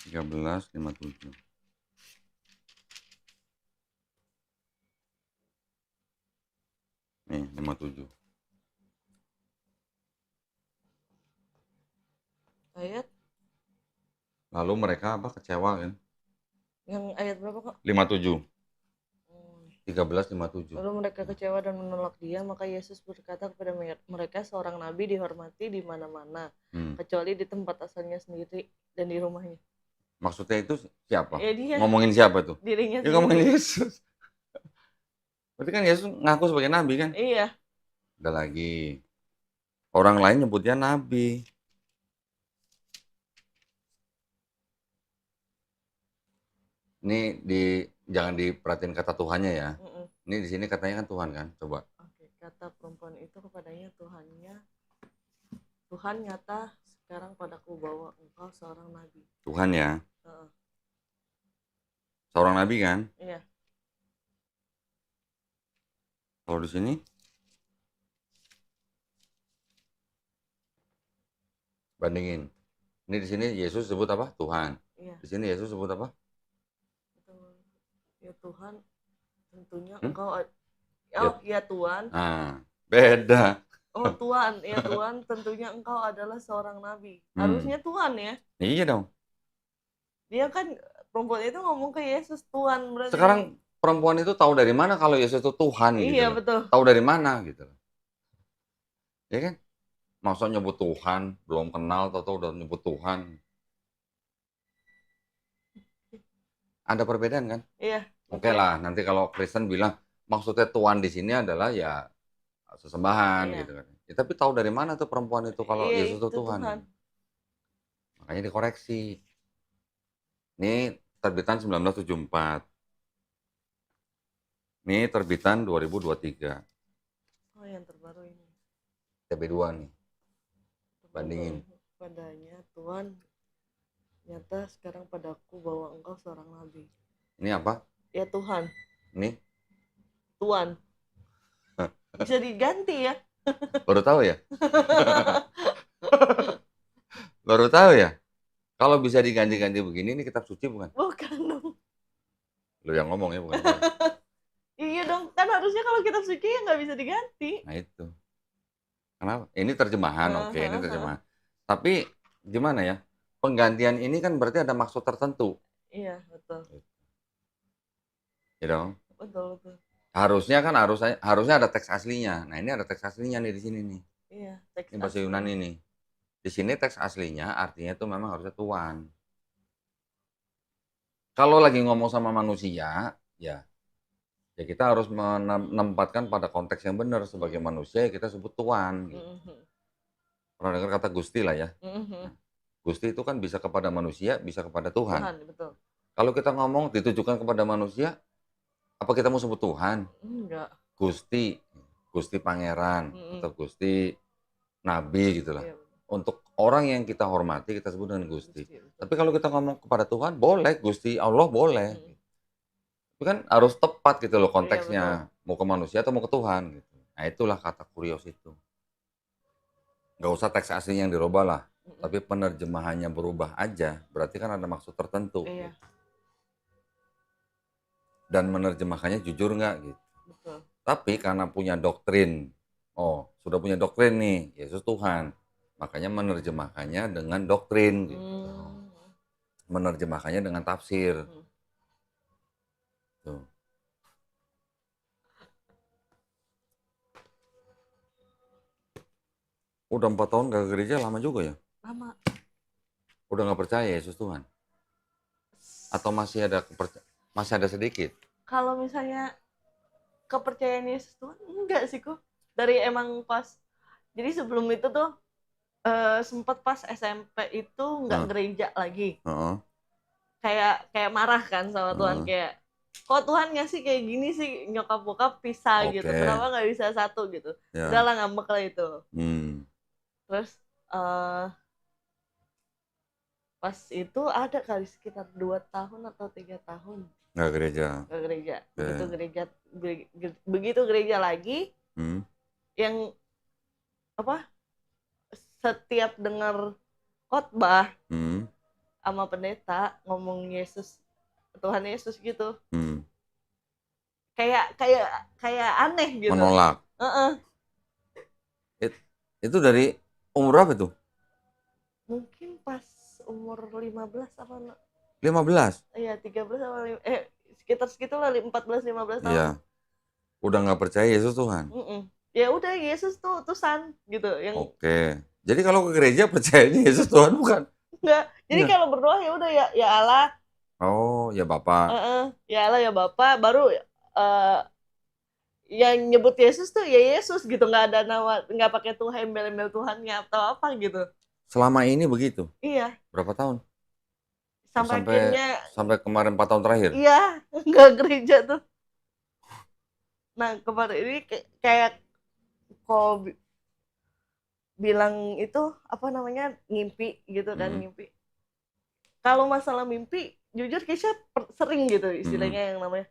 13:57. Nih, 57. Ayat Lalu mereka apa? Kecewa kan? yang ayat berapa kok? 57. Hmm. 13:57. Lalu mereka kecewa dan menolak dia, maka Yesus berkata kepada mereka, seorang nabi dihormati di mana-mana, kecuali di tempat asalnya sendiri dan di rumahnya. Maksudnya itu siapa? Dia. Ngomongin siapa tuh? Dirinya Ya ngomongin Yesus. Berarti kan Yesus ngaku sebagai nabi kan? Iya. Ada lagi. Orang lain nyebutnya nabi. Ini jangan diperhatiin kata Tuhannya ya. Ini di sini katanya kan Tuhan kan? Coba. Oke, kata perempuan itu kepadanya Tuhan nyata sekarang padaku bahwa engkau seorang nabi. Tuhan ya. Seorang nabi kan? Iya. Kalau di sini bandingin. Ini di sini Yesus sebut apa? Tuhan. Iya. Di sini Yesus sebut apa? Ya Tuhan, tentunya engkau. Ya Tuhan. Beda. Oh Tuhan, ya Tuhan, tentunya engkau adalah seorang nabi. Harusnya Tuhan ya. Iya dong. Dia kan perempuan itu ngomong ke Yesus Tuhan berarti. Sekarang perempuan itu tahu dari mana kalau Yesus itu Tuhan gitu. Iya betul. Tahu dari mana gitu. Ya kan? Masa nyebut Tuhan, belum kenal tahu udah nyebut Tuhan. Ada perbedaan kan? Iya. Oke lah, nanti kalau Kristen bilang maksudnya Tuhan di sini adalah ya sesembahan gitu kan. Ya, tapi tahu dari mana tuh perempuan itu kalau Yesus itu Tuhan? Makanya dikoreksi. Ini terbitan 1974. Ini terbitan 2023. Oh, yang terbaru ini. TB2 nih. Bandingin. Padanya Tuhan nyata sekarang padaku bahwa engkau seorang nabi. Ini apa? Ya Tuhan. Ini? Tuhan. Bisa diganti ya? Baru tahu ya? Baru tahu ya? Kalau bisa diganti-ganti begini, ini kitab suci bukan? Bukan dong. Lu yang ngomong ya, bukan? Iya dong, kan harusnya kalau kitab suci ya nggak bisa diganti. Nah itu. Kenapa? Ini terjemahan, oke, ini terjemahan. Tapi gimana ya? Penggantian ini kan berarti ada maksud tertentu. Iya, betul. Ya dong? Betul, betul. Harusnya kan harusnya ada teks aslinya. Nah, ini ada teks aslinya nih di sini nih. Iya, teks ini bahasa Yunani nih. Di sini teks aslinya artinya itu memang harusnya Tuhan. Kalau lagi ngomong sama manusia, ya kita harus menempatkan pada konteks yang benar. Sebagai manusia kita sebut Tuhan. Gitu. Pernah dengar kata Gusti lah ya? Nah, Gusti itu kan bisa kepada manusia, bisa kepada Tuhan. Tuhan, betul. Kalau kita ngomong ditujukan kepada manusia, apa kita mau sebut Tuhan? Enggak. Gusti Pangeran, atau Gusti Nabi gitu lah. Iya. Untuk orang yang kita hormati kita sebut dengan Gusti. Tapi kalau kita ngomong kepada Tuhan, boleh. Gusti Allah boleh. Itu kan harus tepat gitu loh konteksnya. Iya, mau ke manusia atau mau ke Tuhan gitu. Nah itulah kata kurios itu. Nggak usah teks aslinya yang dirubah lah. Tapi penerjemahannya berubah aja. Berarti kan ada maksud tertentu. Iya. Gitu. Dan menerjemahkannya jujur nggak gitu. Betul. Tapi karena punya doktrin. Sudah punya doktrin nih. Yesus Tuhan. Makanya menerjemahkannya dengan doktrin gitu. Menerjemahkannya dengan tafsir. Tuh. Udah 4 tahun gak ke gereja, lama juga ya? Lama. Udah nggak percaya Yesus Tuhan? Atau masih ada sedikit? Kalau misalnya kepercayaan Yesus Tuhan, enggak sih kok. Dari emang pas, jadi sebelum itu tuh sempet pas SMP itu nggak Heeh. gereja lagi. Heeh. Kayak marah kan sama Tuhan, Heeh. kayak kok Tuhan ngasih kayak gini sih, nyokap bokap pisah gitu, Oke. kenapa nggak bisa satu gitu. Ya. Udahlah, ngambek lah itu. Hmm. Terus eh pas itu ada kali sekitar 2 tahun atau 3 tahun Nggak gereja. ke gereja. Oke. Begitu gereja lagi, Hmm. yang apa, setiap dengar khotbah Hmm. sama pendeta ngomong Yesus, Tuhan Yesus gitu, Hmm. kayak kayak kayak aneh gitu. Menolak. Heeh. It- itu dari umur berapa tuh? Mungkin pas umur 15 apa 15. ya 13 sama sekitar segitu lah, 14-15 tahun. Iya. Udah nggak percaya Yesus Tuhan. Ya udah, Yesus tuh utusan gitu yang Oke. Jadi kalau ke gereja percayanya Yesus Tuhan bukan? enggak. Jadi Enggak. kalau berdoa ya udah, ya Allah, Oh, ya Bapak. ya Allah ya Bapa, baru yang nyebut Yesus tuh ya Yesus gitu, nggak ada nama, nggak pakai Tuhan, embel-embel Tuhannya atau apa gitu. Selama ini begitu. Iya, Berapa tahun? sampai Sampai akhirnya sampai kemarin 4 tahun terakhir. iya nggak gereja tuh. Nah kemarin ini kayak kok bilang itu apa namanya, ngimpi gitu kan, Hmm. ngimpi. Kalau masalah mimpi, jujur Keisha sering gitu Hmm. istilahnya, yang namanya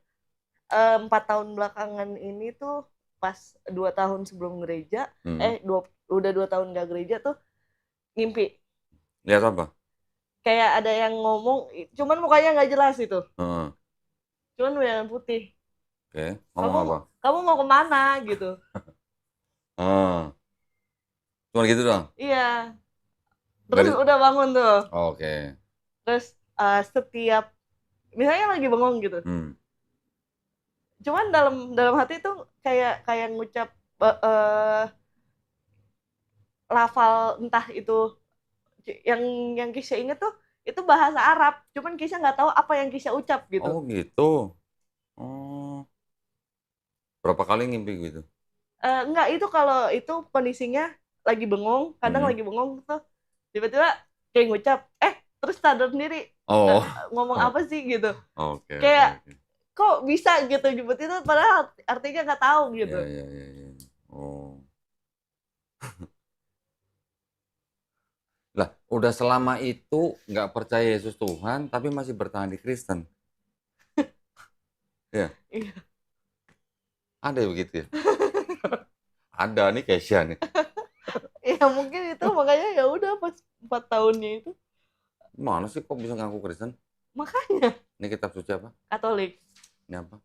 4 tahun belakangan ini tuh, pas 2 tahun sebelum gereja, Hmm. udah 2 tahun gak gereja tuh, ngimpi. Lihat apa? Kayak ada yang ngomong, cuman mukanya nggak jelas itu, Heeh. cuman bayangan putih. Oke. Ngomong Kamu apa? kamu mau kemana gitu? Ah, cuma gitu doang. Iya. Nggak Terus di... udah bangun tuh. Oke. Terus setiap misalnya lagi bengong gitu, Hmm. cuman dalam dalam hati tuh kayak kayak ngucap lafal, entah itu yang Kisah inget tuh itu bahasa Arab, cuman Kisah nggak tahu apa yang Kisah ucap gitu. Oh gitu. Oh, berapa kali ngimpi gitu? Enggak, itu kalau itu kondisinya lagi bengong, kadang Hmm. lagi bengong tuh tiba-tiba kayak ngucap, terus sadar sendiri, Oh. ngomong apa sih gitu, Oke, oke, kayak oke. kok bisa gitu nyebut itu, padahal artinya nggak tahu gitu. Ya, ya, ya, ya. Oh. Lah, udah selama itu nggak percaya Yesus Tuhan, tapi masih bertahan di Kristen. Ya, Iya. ada yang begitu ya? Ada nih Kesha nih. Ya mungkin itu makanya ya udah pas 4 tahunnya itu, Mana sih kok bisa ngaku Kristen? makanya Ini kitab suci apa? Katolik, Ini apa?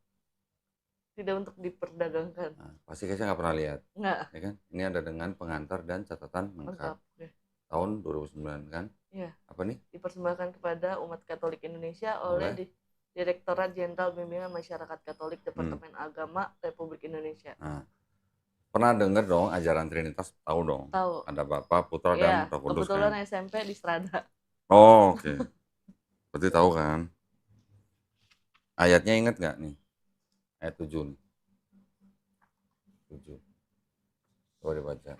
tidak untuk diperdagangkan. Nah, pasti Kesha nggak pernah lihat. Nggak Ya kan? Ini ada dengan pengantar dan catatan lengkap. lengkap ya. Tahun 2009 kan? Iya, Apa nih? dipersembahkan kepada umat Katolik Indonesia oleh Oleh? Direktorat Jenderal Bimbingan Masyarakat Katolik, Hmm. Departemen Agama Republik Indonesia. Nah, pernah dengar dong ajaran Trinitas? Tahu dong. Tahu. Ada Bapa, Putra, dan Ya, Roh Kudus kebetulan kan? SMP di Strada. Oh, oke. Berarti tahu kan? Ayatnya inget nggak nih? Ayat 7 nih. 7. Coba dibaca.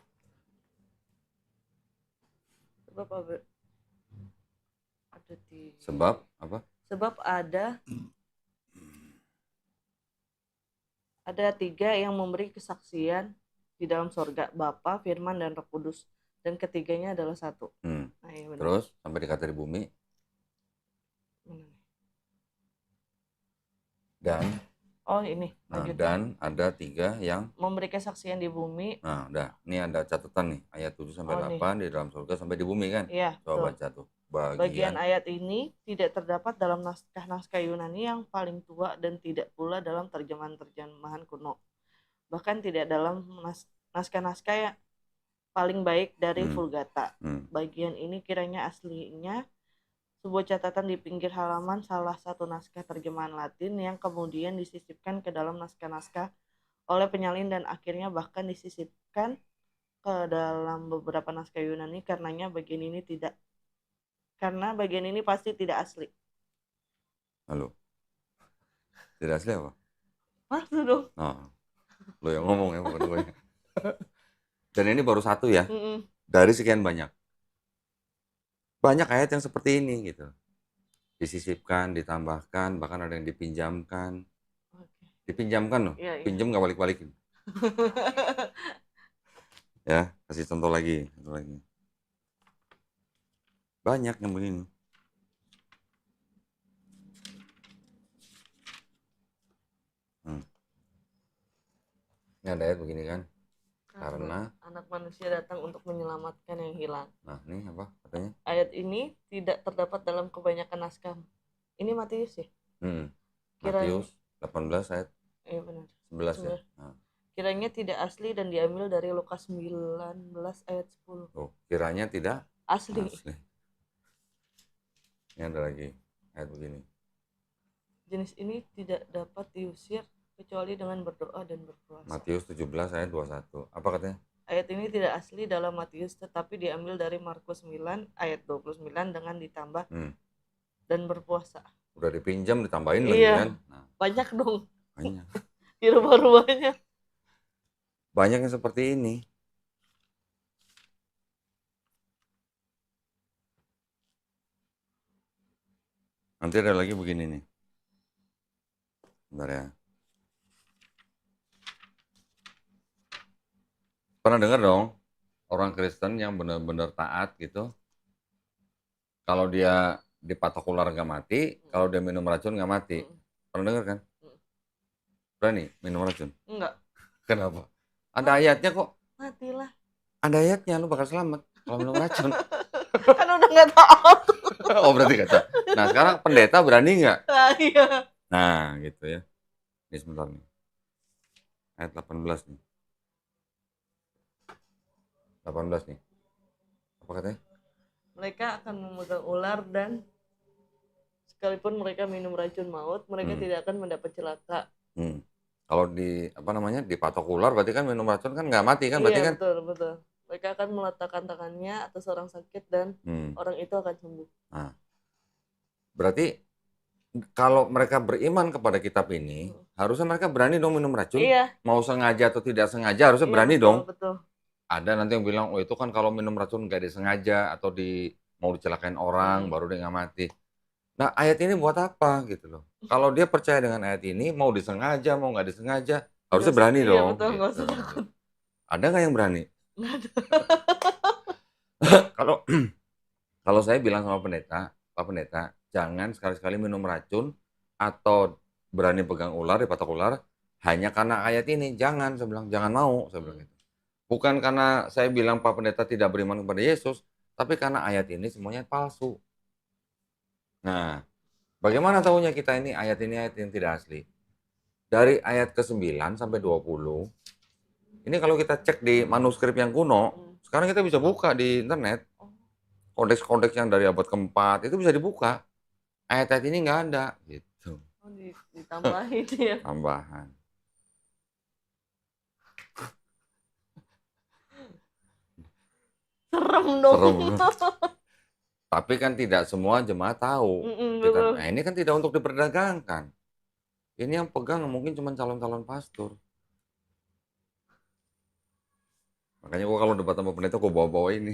Sebab ada di Sebab apa? sebab ada 3 yang memberi kesaksian di dalam sorga, Bapa, Firman, dan Roh Kudus, dan ketiganya adalah satu. Hmm. Nah, iya benar. Terus sampai dikata di bumi Benar. dan Ini lanjut. dan ada 3 yang Memberi kesaksian di bumi. nah udah ini ada catatan nih ayat 7 sampai Nih. 8 di dalam surga sampai di bumi kan? Iya, Coba betul. baca tuh Bagian ayat ini tidak terdapat dalam naskah-naskah Yunani yang paling tua dan tidak pula dalam terjemahan-terjemahan kuno. Bahkan tidak dalam naskah-naskah yang paling baik dari Vulgata. Bagian ini kiranya aslinya sebuah catatan di pinggir halaman salah satu naskah terjemahan Latin yang kemudian disisipkan ke dalam naskah-naskah oleh penyalin dan akhirnya bahkan disisipkan ke dalam beberapa naskah Yunani. Karenanya bagian ini tidak Karena bagian ini pasti tidak asli. Halo, tidak asli apa? Masuk dong. Nah, lo yang ngomong ya, bukan gue. Dan ini baru satu ya, Mm-mm. dari sekian banyak. Banyak ayat yang seperti ini gitu. Disisipkan, ditambahkan, bahkan ada yang dipinjamkan. Oke. Dipinjamkan loh, Iya, iya. pinjam nggak balik-balikin. Ya, kasih contoh lagi, contoh lagi. Banyak yang begini. Ini ada ayat begini kan. Karena anak manusia datang untuk menyelamatkan yang hilang. Nah, ini apa katanya? Ayat ini tidak terdapat dalam kebanyakan naskah. Ini Matius ya? Kiranya, Matius 18 ayat iya benar. 11 ya. Nah, Kiranya tidak asli dan diambil dari Lukas 19 ayat 10. tuh, kiranya tidak Asli. asli. Ini ada lagi ayat begini. Jenis ini tidak dapat diusir kecuali dengan berdoa dan berpuasa. Matius 17 ayat 21. Apa katanya? Ayat ini tidak asli dalam Matius tetapi diambil dari Markus 9 ayat 29 dengan ditambah dan berpuasa. Udah dipinjam ditambahin lagi Iya, kan? Nah, banyak dong. banyak. Dirubah-rubahnya. Banyak yang seperti ini. Nanti ada lagi begini nih. Bentar ya. Pernah dengar dong orang Kristen yang benar-benar taat gitu. Kalau dia dipatok ular nggak mati, kalau dia minum racun nggak mati. Pernah dengar kan? Berani minum racun? Enggak. Kenapa? Ada ayatnya kok. Matilah. Ada ayatnya, lu bakal selamat kalau minum racun. Kan udah nggak taat. Oh berarti kata. Nah sekarang pendeta berani nggak? Nah, iya. Nah gitu ya. Ini sebentar nih. Ayat 18 nih. 18 nih. Apa katanya? Mereka akan memegang ular dan sekalipun mereka minum racun maut, mereka tidak akan mendapat celaka. Kalau dipatok ular berarti kan minum racun kan nggak mati kan? Berarti iya, kan? Betul. Mereka akan meletakkan tangannya atas orang sakit dan orang itu akan sembuh. Nah, berarti kalau mereka beriman kepada kitab ini, harusnya mereka berani dong minum racun. Iya. Mau sengaja atau tidak sengaja harusnya berani dong. Betul. Ada nanti yang bilang, oh itu kan kalau minum racun nggak disengaja atau mau dicelakain orang baru dia nggak mati. Nah ayat ini buat apa gitu loh? Kalau dia percaya dengan ayat ini, mau disengaja mau nggak disengaja, harusnya berani dong. Betul, gitu. nggak usah takut. Ada nggak yang berani? Nggak ada. Kalau saya bilang sama pendeta, Pak Pendeta, jangan sekali-sekali minum racun atau berani pegang ular, dipatok ular, hanya karena ayat ini. Jangan, saya bilang, jangan mau, saya bilang gitu. Bukan karena saya bilang Pak Pendeta tidak beriman kepada Yesus, tapi karena ayat ini semuanya palsu. Nah, bagaimana tahunya kita ini ayat yang tidak asli? Dari ayat ke-9 sampai 20, ini kalau kita cek di manuskrip yang kuno, sekarang kita bisa buka di internet, kodeks-kodeks yang dari abad ke-4, itu bisa dibuka. Ayat-ayat ini nggak ada, gitu. Oh, ditambahin ya. Tambahan. Serem dong. Tapi kan tidak semua jemaat tahu. Nah ini kan tidak untuk diperdagangkan. Ini yang pegang mungkin cuma calon-calon pastor. Makanya gua kalau debat sama pendeta gua bawa-bawa ini.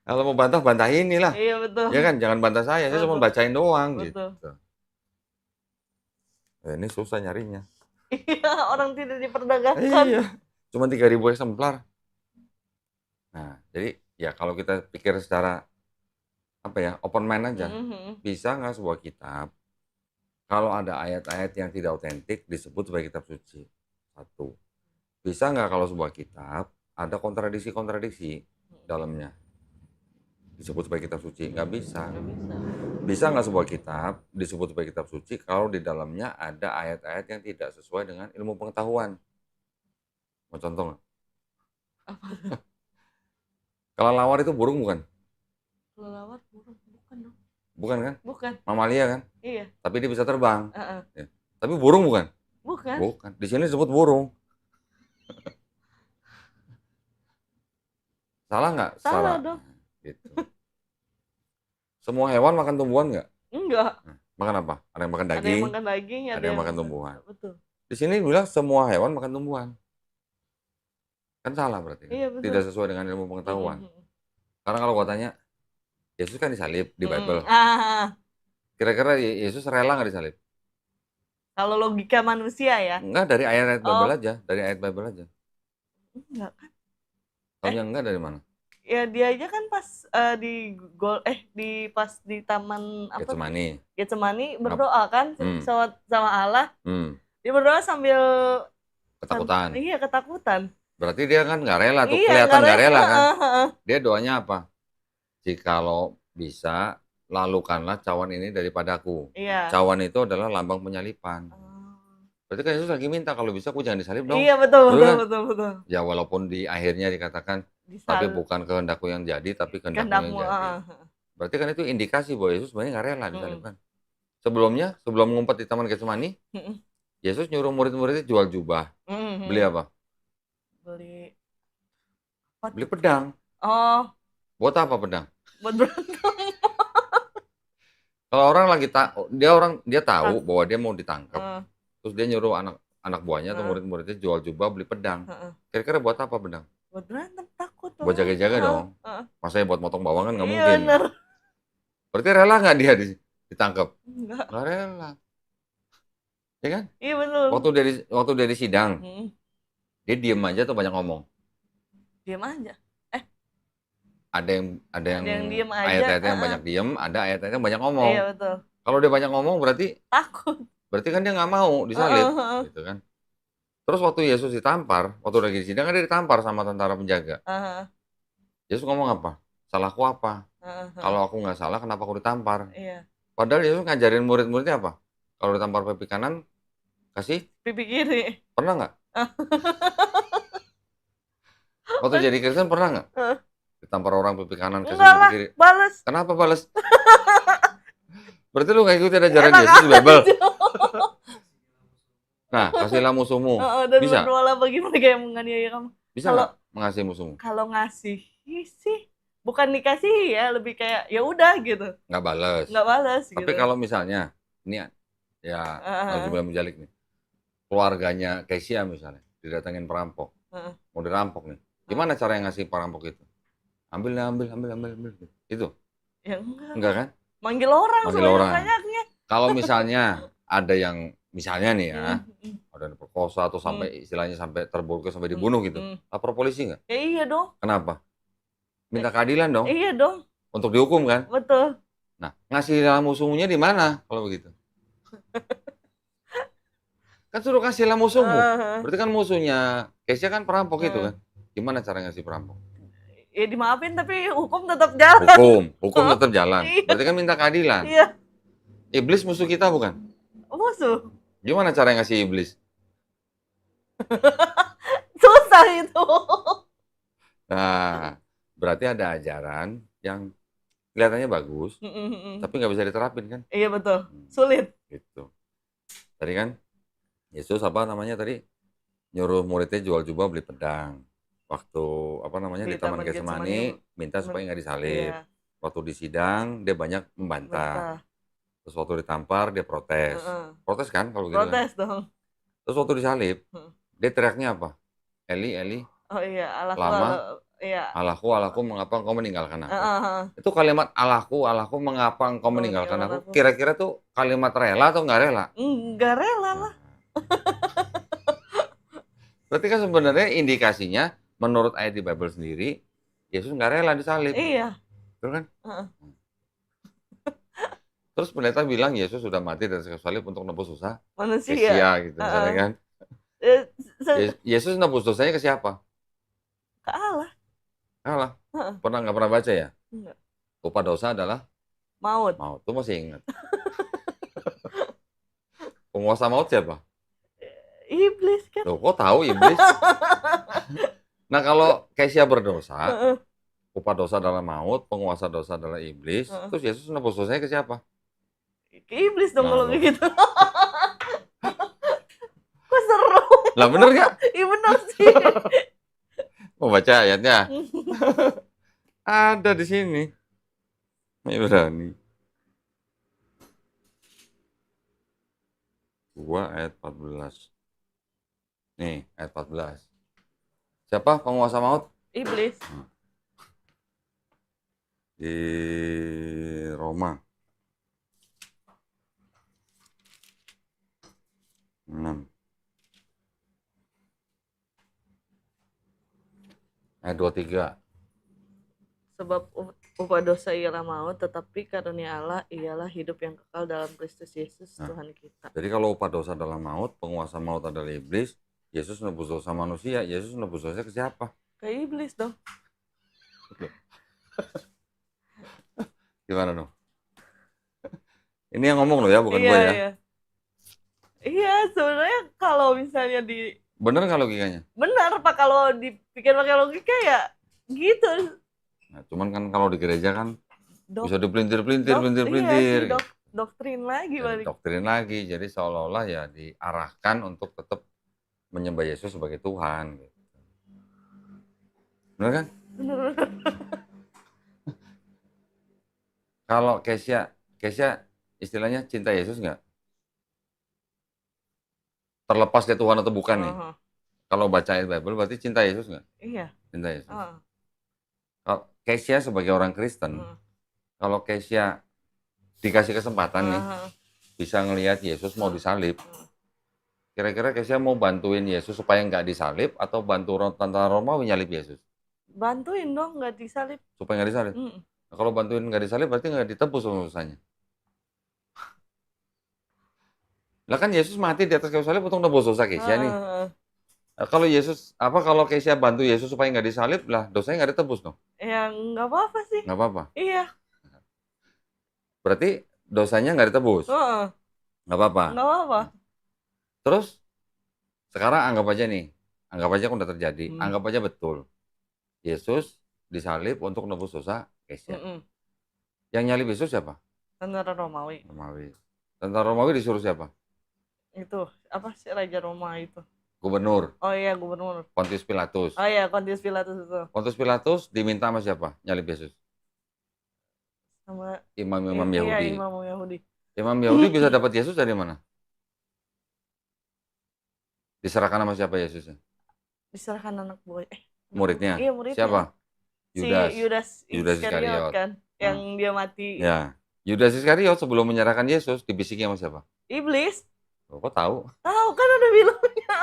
Kalau mau bantah, bantah inilah. Iya betul. Ya kan, jangan bantah saya cuma bacain doang. Betul. Gitu. Ini susah nyarinya. Iya, orang tidak diperdagangkan. Iya, cuma 3.000 eksemplar. Nah, jadi ya kalau kita pikir secara open mind aja, bisa nggak sebuah kitab kalau ada ayat-ayat yang tidak otentik disebut sebagai kitab suci? Satu. Bisa nggak kalau sebuah kitab ada kontradiksi-kontradiksi dalamnya disebut sebagai kitab suci? Nggak bisa. Bisa nggak sebuah kitab disebut sebagai kitab suci kalau di dalamnya ada ayat-ayat yang tidak sesuai dengan ilmu pengetahuan? Mau contoh nggak? Kelelawar itu burung bukan? Kelelawar burung bukan dong. Bukan kan? Bukan. Mamalia kan? Iya. Tapi dia bisa terbang. Ya. Tapi burung bukan? Bukan. Bukan. Di sini disebut burung. Salah nggak? Salah dong. gitu. Semua hewan makan tumbuhan nggak? Enggak. Nah, makan apa? Ada yang makan Ada yang daging, makan daging, ada yang makan tumbuhan. betul. Di sini bilang semua hewan makan tumbuhan. Kan salah berarti kan? Iya, betul. Tidak sesuai dengan ilmu pengetahuan. Karena kalau gua tanya, Yesus kan disalib di Bible. Kira-kira Yesus rela nggak disalib? Kalau logika manusia ya? Enggak, dari ayat-ayat Bible Oh, aja. Dari ayat Bible aja. enggak kan? Taunya enggak dari mana? Ya dia aja kan pas pas di taman apa? Getsemani. Getsemani berdoa kan sama Allah. Hmm. Dia berdoa sambil Ketakutan. Iya, ketakutan. Berarti dia kan nggak rela tuh, Iya, kelihatan nggak rela kan? heeh. Dia doanya apa? Jikalau bisa, lalukanlah cawan ini daripadaku. Iya. Cawan itu adalah lambang penyalipan. Berarti kan Yesus lagi minta kalau bisa aku jangan disalib dong. Iya, betul. Ya walaupun di akhirnya dikatakan tapi bukan kehendakku yang jadi, tapi kehendakmu yang jadi. Berarti kan itu indikasi bahwa Yesus sebenarnya nggak rela disalibkan. Sebelumnya, sebelum ngumpet di Taman Getsemani, Yesus nyuruh murid-muridnya jual jubah. Beli apa? Beli pedang. Oh. Buat apa pedang? Buat berantem. Kalau orang lagi dia tahu bahwa dia mau ditangkap. Terus dia nyuruh anak buahnya atau murid-muridnya jual jubah, beli pedang. Kira-kira buat apa pedang? Buat berantem, takut. Buat jaga-jaga dong. Masa buat motong bawang kan nggak Iya, mungkin. bener. Berarti rela nggak dia ditangkap? Enggak. Nggak rela. Ya kan? Iya, betul. Waktu dia di sidang, dia diem aja atau banyak ngomong? Diem aja. Ada yang diem aja. Ayat-ayatnya yang banyak diem, ada ayat-ayatnya yang banyak ngomong. Iya, betul. Kalau dia banyak ngomong berarti takut. Berarti kan dia nggak mau disalib, gitu kan? Terus waktu Yesus ditampar, waktu lagi di sidang kan dia ditampar sama tentara penjaga. Yesus ngomong apa? Salahku apa? Kalau aku nggak salah, kenapa aku ditampar? Iya. Padahal Yesus ngajarin murid-muridnya apa? Kalau ditampar pipi kanan, kasih pipi kiri. Pernah nggak? Waktu jadi Kristen pernah nggak? Ditampar orang pipi kanan, kasih pipi kiri. Balas. Kenapa balas? Berarti lu nggak ikutin ajaran Yesus di Bible. Nah, kasihlah musuhmu. Dan bisa? berdoalah bagi mereka yang menganiaya kamu. Bisa nggak mengasihi musuhmu? Kalau ngasih sih, bukan dikasih ya, lebih kayak ya udah gitu. Nggak balas. Tapi gitu. kalau misalnya, ini ya, Nauzubillah min dzalik nih. Keluarganya Kesia misalnya, didatengin perampok. Mau dirampok nih. Gimana cara yang ngasih perampok itu? Ambil. Itu? Ya enggak kan? Manggil orang. Banyaknya. Kalau misalnya ada yang misalnya nih ya, ada yang perkosa atau sampai istilahnya sampai terburu sampai dibunuh gitu, lapor polisi nggak? Ya iya dong. Kenapa? Minta keadilan dong. Iya dong. Untuk dihukum kan? Betul. Nah, ngasih musuhnya di mana kalau begitu? Kan suruh kasihlah musuhmu. Berarti kan musuhnya Kesia kan perampok itu kan? Gimana cara ngasih perampok? Ya dimaafin tapi hukum tetap jalan. Hukum tetap jalan. Berarti kan minta keadilan. Iya. Iblis musuh kita bukan? Musuh. Gimana cara ngasih iblis? Susah itu. Nah, berarti ada ajaran yang kelihatannya bagus, tapi nggak bisa diterapin kan? Iya betul. Sulit. Gitu. Tadi kan Yesus tadi nyuruh muridnya jual jubah beli pedang. Waktu di Taman Getsemani minta supaya nggak disalib. Iya. Waktu di sidang dia banyak membantah. Terus waktu ditampar dia protes. Protes kan kalau gitu. Protes dong. Terus waktu disalib dia teriaknya apa? Eli, Eli. Oh iya, Allahku, mengapa engkau meninggalkan aku? Itu kalimat Allahku, mengapa engkau meninggalkan aku? Kira-kira tuh kalimat rela atau nggak rela? Nggak rela lah. Berarti kan sebenarnya indikasinya menurut ayat di Bible sendiri, Yesus nggak rela disalib. Iya. Betul kan? Terus pendeta bilang Yesus sudah mati dan salib untuk nebus dosa manusia gitu, misalnya kan? Yesus nebus dosanya ke siapa? Ke Allah. Allah. Nggak pernah baca ya? Enggak. Upah dosa adalah maut. Tuh masih ingat. Penguasa maut siapa? Iblis kan. Loh, kok tahu iblis? Nah, kalau Kesia berdosa, upah dosa adalah maut, penguasa dosa adalah iblis. Terus Yesus nebus dosanya ke siapa? Ke iblis dong kalau begitu. Kok seru? Lah bener nggak? Iya benar sih. Mau baca ayatnya? Ada di sini. Ibrani 2 ayat 14. Nih, ayat 14. Siapa penguasa maut? Iblis. Di Roma 6 ayat 23. Sebab upah dosa ialah maut, tetapi karunia Allah ialah hidup yang kekal dalam Kristus Yesus Tuhan kita. Jadi kalau upah dosa adalah maut, penguasa maut adalah iblis, Yesus nebus dosa manusia, Yesus nebus dosa ke siapa? Ke iblis dong. Gimana dong? Ini yang ngomong loh ya, bukan Iya, gue ya. iya. Iya, sebenarnya kalau misalnya Bener nggak logikanya? benar Pak, kalau dipikir pakai logika ya gitu. Nah, cuman kan kalau di gereja kan bisa Iya dipelintir-pelintir. sih, doktrin lagi Jadi balik. doktrin lagi, jadi seolah-olah ya diarahkan untuk tetap menyembah Yesus sebagai Tuhan. Gitu. Bener kan? Bener. Kalau Kesya istilahnya cinta Yesus nggak? Terlepas dia Tuhan atau bukan nih. Kalau baca ayat Bible berarti cinta Yesus nggak? Iya. Cinta Yesus. Kalau Kesya sebagai orang Kristen, kalau Kesya dikasih kesempatan nih, bisa ngelihat Yesus mau disalib, kira-kira Kesya mau bantuin Yesus supaya nggak disalib atau bantu tentara Romawi nyalib Yesus? Bantuin dong, nggak disalib. Supaya nggak disalib? Nah, kalau bantuin nggak disalib berarti nggak ditebus dosanya. Lah kan Yesus mati di atas kayu salib untuk nebus dosa Kesya nih. Nah, kalau Kesya bantu Yesus supaya nggak disalib, lah dosanya nggak ditebus dong? Ya nggak apa-apa sih. Nggak apa-apa? Iya. Berarti dosanya nggak ditebus? Nggak apa-apa? Nggak apa-apa. Terus, sekarang anggap aja nih, anggap aja udah terjadi, anggap aja betul. Yesus disalib untuk nebus dosa Kesya. Yang nyalib Yesus siapa? Tentara Romawi. Tentara Romawi disuruh siapa? Itu, apa sih Raja Roma itu? Gubernur. Oh iya, gubernur. Pontius Pilatus. Oh iya, Pontius Pilatus itu. Pontius Pilatus diminta sama siapa? Nyalib Yesus? Sama imam-imam Yahudi. Iya, imam Yahudi. Imam Yahudi bisa dapat Yesus dari mana? Diserahkan sama siapa Yesusnya? Diserahkan anak buah. Muridnya? Iya, muridnya. Siapa? Yudas Iskariot kan, yang dia mati. Ya. Yudas Iskariot sebelum menyerahkan Yesus dibisikin sama siapa? Iblis. Loh, kok tahu? Tahu kan udah bilangnya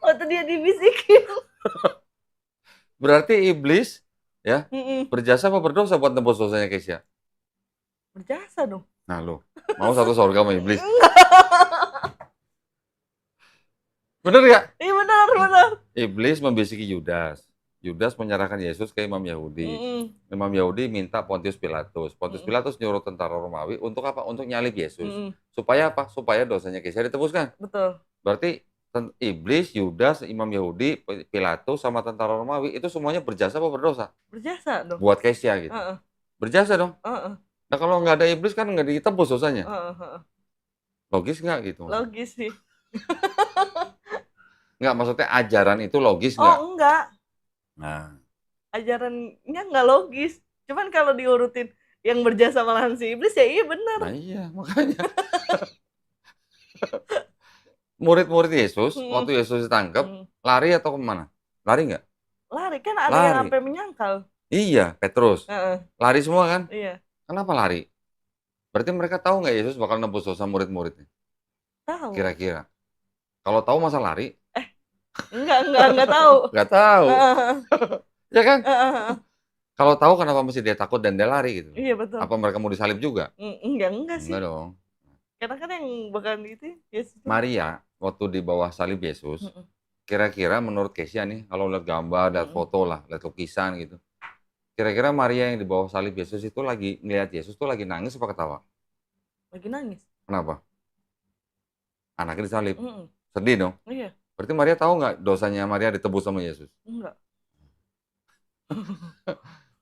waktu dia dibisikin. Berarti iblis ya berjasa apa berdosa buat nebus dosanya Kesya? Berjasa dong. Nah lo, mau satu surga sama iblis? Bener gak? Iya benar. Iblis membisiki Yudas. Yudas menyerahkan Yesus ke Imam Yahudi. Imam Yahudi minta Pontius Pilatus. Pontius Pilatus nyuruh tentara Romawi untuk apa? Untuk nyalib Yesus. Supaya apa? Supaya dosanya Kesya ditebuskan. Betul. Berarti iblis, Yudas, Imam Yahudi, Pilatus, sama tentara Romawi itu semuanya berjasa apa berdosa? Berjasa dong. Buat Kesya gitu. Berjasa dong. Nah kalau nggak ada iblis kan nggak ditebus dosanya. Logis nggak gitu? Logis sih. Nggak, maksudnya ajaran itu logis nggak? Oh enggak. Nah. Ajarannya nggak logis. Cuman kalau diurutin yang berjasa malahan si iblis ya iya benar. Nah iya, makanya. Murid-murid Yesus, waktu Yesus ditangkap, lari atau kemana? Lari nggak? Lari, kan ada yang sampai menyangkal. Iya, Petrus. Lari semua kan? Iya. Kenapa lari? Berarti mereka tahu nggak Yesus bakal nebus dosa murid-muridnya? Tahu. Kira-kira. Kalau tahu masa lari? Enggak tahu. Nggak tahu. Ya kan? Kalau tahu kenapa mesti dia takut dan dia lari gitu? Iya betul. Apa mereka mau disalib juga? Enggak sih. Enggak dong. Karena kan yang bakalan itu Yesus. Maria waktu di bawah salib Yesus, kira-kira menurut Kesya nih, kalau lihat gambar, lihat foto lah, lihat lukisan gitu, kira-kira Maria yang di bawah salib Yesus itu lagi ngeliat Yesus tuh lagi nangis apa ketawa? Lagi nangis. Kenapa? Anaknya disalib. Sedih dong? Iya. Berarti Maria tahu nggak dosanya Maria ditebus sama Yesus? Enggak.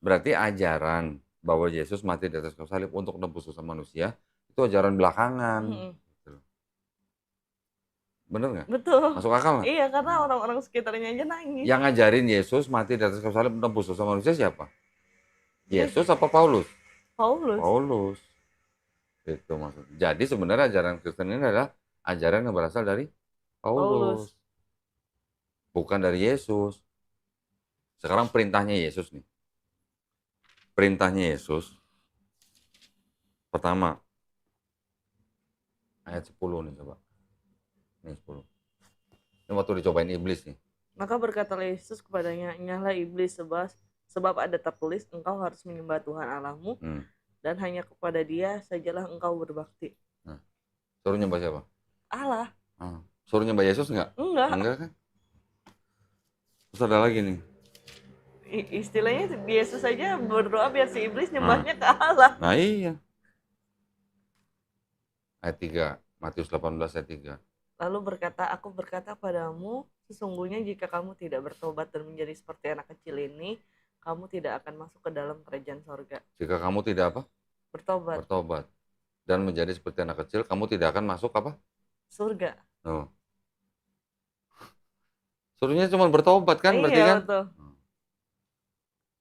Berarti ajaran bahwa Yesus mati di atas kayu salib untuk nebus dosa manusia itu ajaran belakangan. Bener nggak? Betul. Masuk akal nggak? Iya, karena orang-orang sekitarnya aja nangis. Yang ngajarin Yesus mati di atas kayu salib menebus dosa manusia siapa? Dia Yesus apa Paulus? Paulus. Paulus. Itu maksudnya. Jadi sebenarnya ajaran Kristen ini adalah ajaran yang berasal dari Paulus. Paulus, bukan dari Yesus. Sekarang perintahnya Yesus nih. Perintahnya Yesus. Pertama, ayat 10 nih coba. Ini 10. Ini waktu dicobain iblis nih. Maka berkatalah Yesus kepadanya, "Nyahlah iblis, sebab ada tertulis, engkau harus menyembah Tuhan Allahmu dan hanya kepada Dia sajalah engkau berbakti." Nah, suruh nyembah siapa? Allah. Suruh nyembah Yesus enggak? Enggak. Enggak kan? Terus ada lagi nih. Istilahnya Yesus saja berdoa biar si iblis nyembahnya ke Allah. Nah iya. Ayat 3, Matius 18 ayat 3. Lalu berkata, "Aku berkata padamu, sesungguhnya jika kamu tidak bertobat dan menjadi seperti anak kecil ini, kamu tidak akan masuk ke dalam kerajaan sorga." Jika kamu tidak apa? Bertobat. Dan menjadi seperti anak kecil, kamu tidak akan masuk apa? Surga. Oh. Suruhnya cuma bertobat kan, berarti kan? Betul.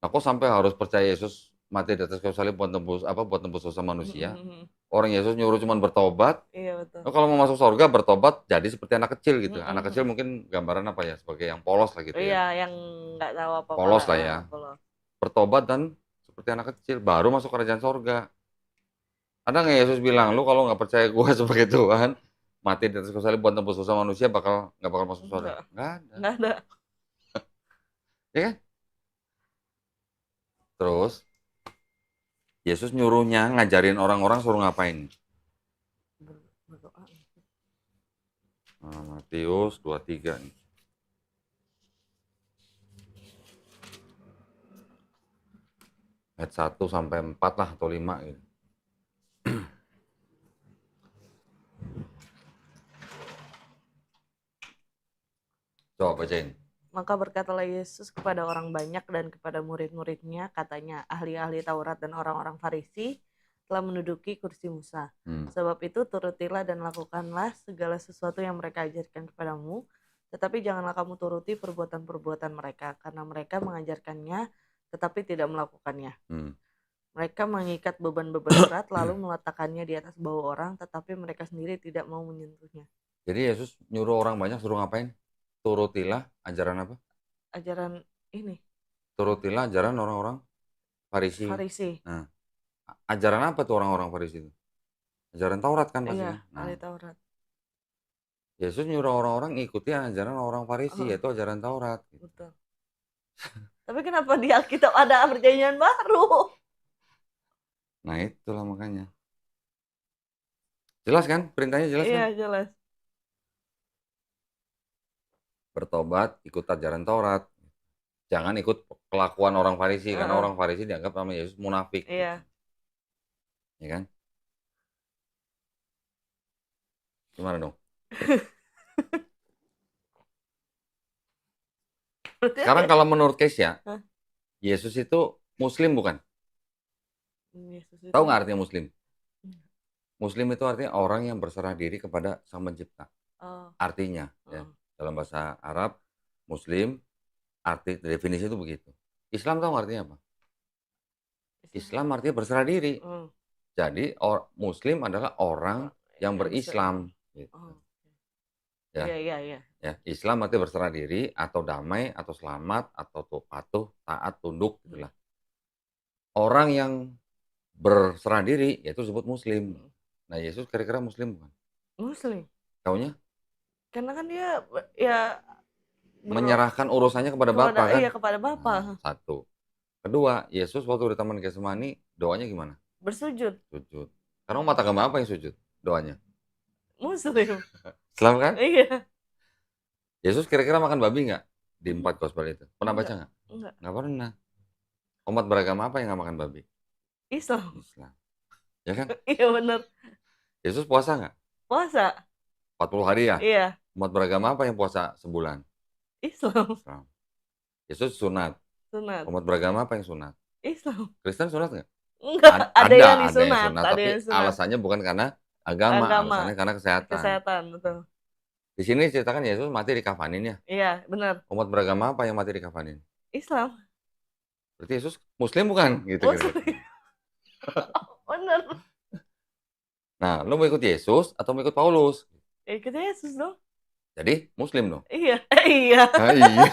Aku sampai harus percaya Yesus mati di atas kayu salib buat tembus dosa manusia. Orang Yesus nyuruh cuma bertobat. Iya betul. Kalau mau masuk surga bertobat jadi seperti anak kecil gitu. Anak kecil mungkin gambaran apa ya? Sebagai yang polos lah gitu ya. Iya, yang nggak tahu apa-apa. Polos lah ya. Bertobat dan seperti anak kecil baru masuk kerajaan surga. Ada nggak Yesus bilang, lu kalau nggak percaya gue sebagai Tuhan, mati di atas kayu salib buat tembus dosa manusia nggak bakal masuk surga? Nggak ada. Nggak ada. Ya kan? Terus Yesus nyuruhnya ngajarin orang-orang suruh ngapain? Berdoa. Matius 23 nih. Ayat 1 sampai 4 lah atau 5 gitu. Coba bacain. Maka berkatalah Yesus kepada orang banyak dan kepada murid-muridnya, katanya, ahli-ahli Taurat dan orang-orang Farisi telah menduduki kursi Musa. Sebab itu turutilah dan lakukanlah segala sesuatu yang mereka ajarkan kepadamu, tetapi janganlah kamu turuti perbuatan-perbuatan mereka, karena mereka mengajarkannya tetapi tidak melakukannya. Mereka mengikat beban-beban berat lalu meletakkannya di atas bahu orang, tetapi mereka sendiri tidak mau menyentuhnya. Jadi Yesus nyuruh orang banyak suruh ngapain? Turutilah ajaran apa? Ajaran ini. Turutilah ajaran orang-orang Farisi. Nah, ajaran apa tuh orang-orang Farisi itu? Ajaran Taurat kan pasti. Iya, ahli Taurat. Yesus nyuruh orang-orang ikuti ajaran orang Farisi, yaitu ajaran Taurat. Betul. Tapi kenapa di Alkitab ada perjanjian baru? Nah itulah makanya. Jelas kan? Perintahnya jelas kan? Iya, jelas. Bertobat, ikut ajaran Taurat. Jangan ikut kelakuan orang Farisi, karena orang Farisi dianggap sama Yesus munafik. Iya. Gitu. Ya kan? Gimana dong? Sekarang kalau menurut Kesya, Yesus itu Muslim bukan? Tahu nggak artinya Muslim? Muslim itu artinya orang yang berserah diri kepada Sang Pencipta. Artinya, ya, dalam bahasa Arab, Muslim, arti definisi itu begitu. Islam tahu artinya apa? Islam artinya berserah diri. Jadi Muslim adalah orang yang berislam. Gitu. Ya. Iya. Ya, Islam artinya berserah diri atau damai atau selamat atau patuh, taat, tunduk gitulah. Orang yang berserah diri yaitu disebut Muslim. Nah, Yesus kira-kira Muslim bukan? Muslim. Taunya? Karena kan dia ya menyerahkan urusannya kepada Bapa kan? Iya, kepada Bapa. Satu. Kedua, Yesus waktu di Taman Getsemani doanya gimana? Bersujud. Sujud. Karena umat agama apa yang sujud doanya? Muslim. Islam kan? Iya. Yesus kira-kira makan babi nggak di 4 gospel itu? Pernah baca nggak? Enggak. Nggak pernah. Umat beragama apa yang nggak makan babi? Islam. Ya kan? Iya benar. Yesus puasa nggak? Puasa. 40 hari ya? Iya. Umat beragama apa yang puasa sebulan? Islam. Yesus sunat. Umat beragama apa yang sunat? Islam. Kristen sunat nggak? Enggak. Ada yang disunat. Tapi alasannya bukan karena agama. Alasannya karena kesehatan. Kesehatan, betul. Di sini ceritakan Yesus mati dikafanin ya? Iya, benar. Umat beragama apa yang mati dikafanin? Islam. Berarti Yesus Muslim bukan? Gitu kira-kira. Muslim. Bener. Nah, lo mau ikut Yesus atau mau ikut Paulus? Ikut Yesus dong. Jadi Muslim dong. Iya. Iya. Nah, iya.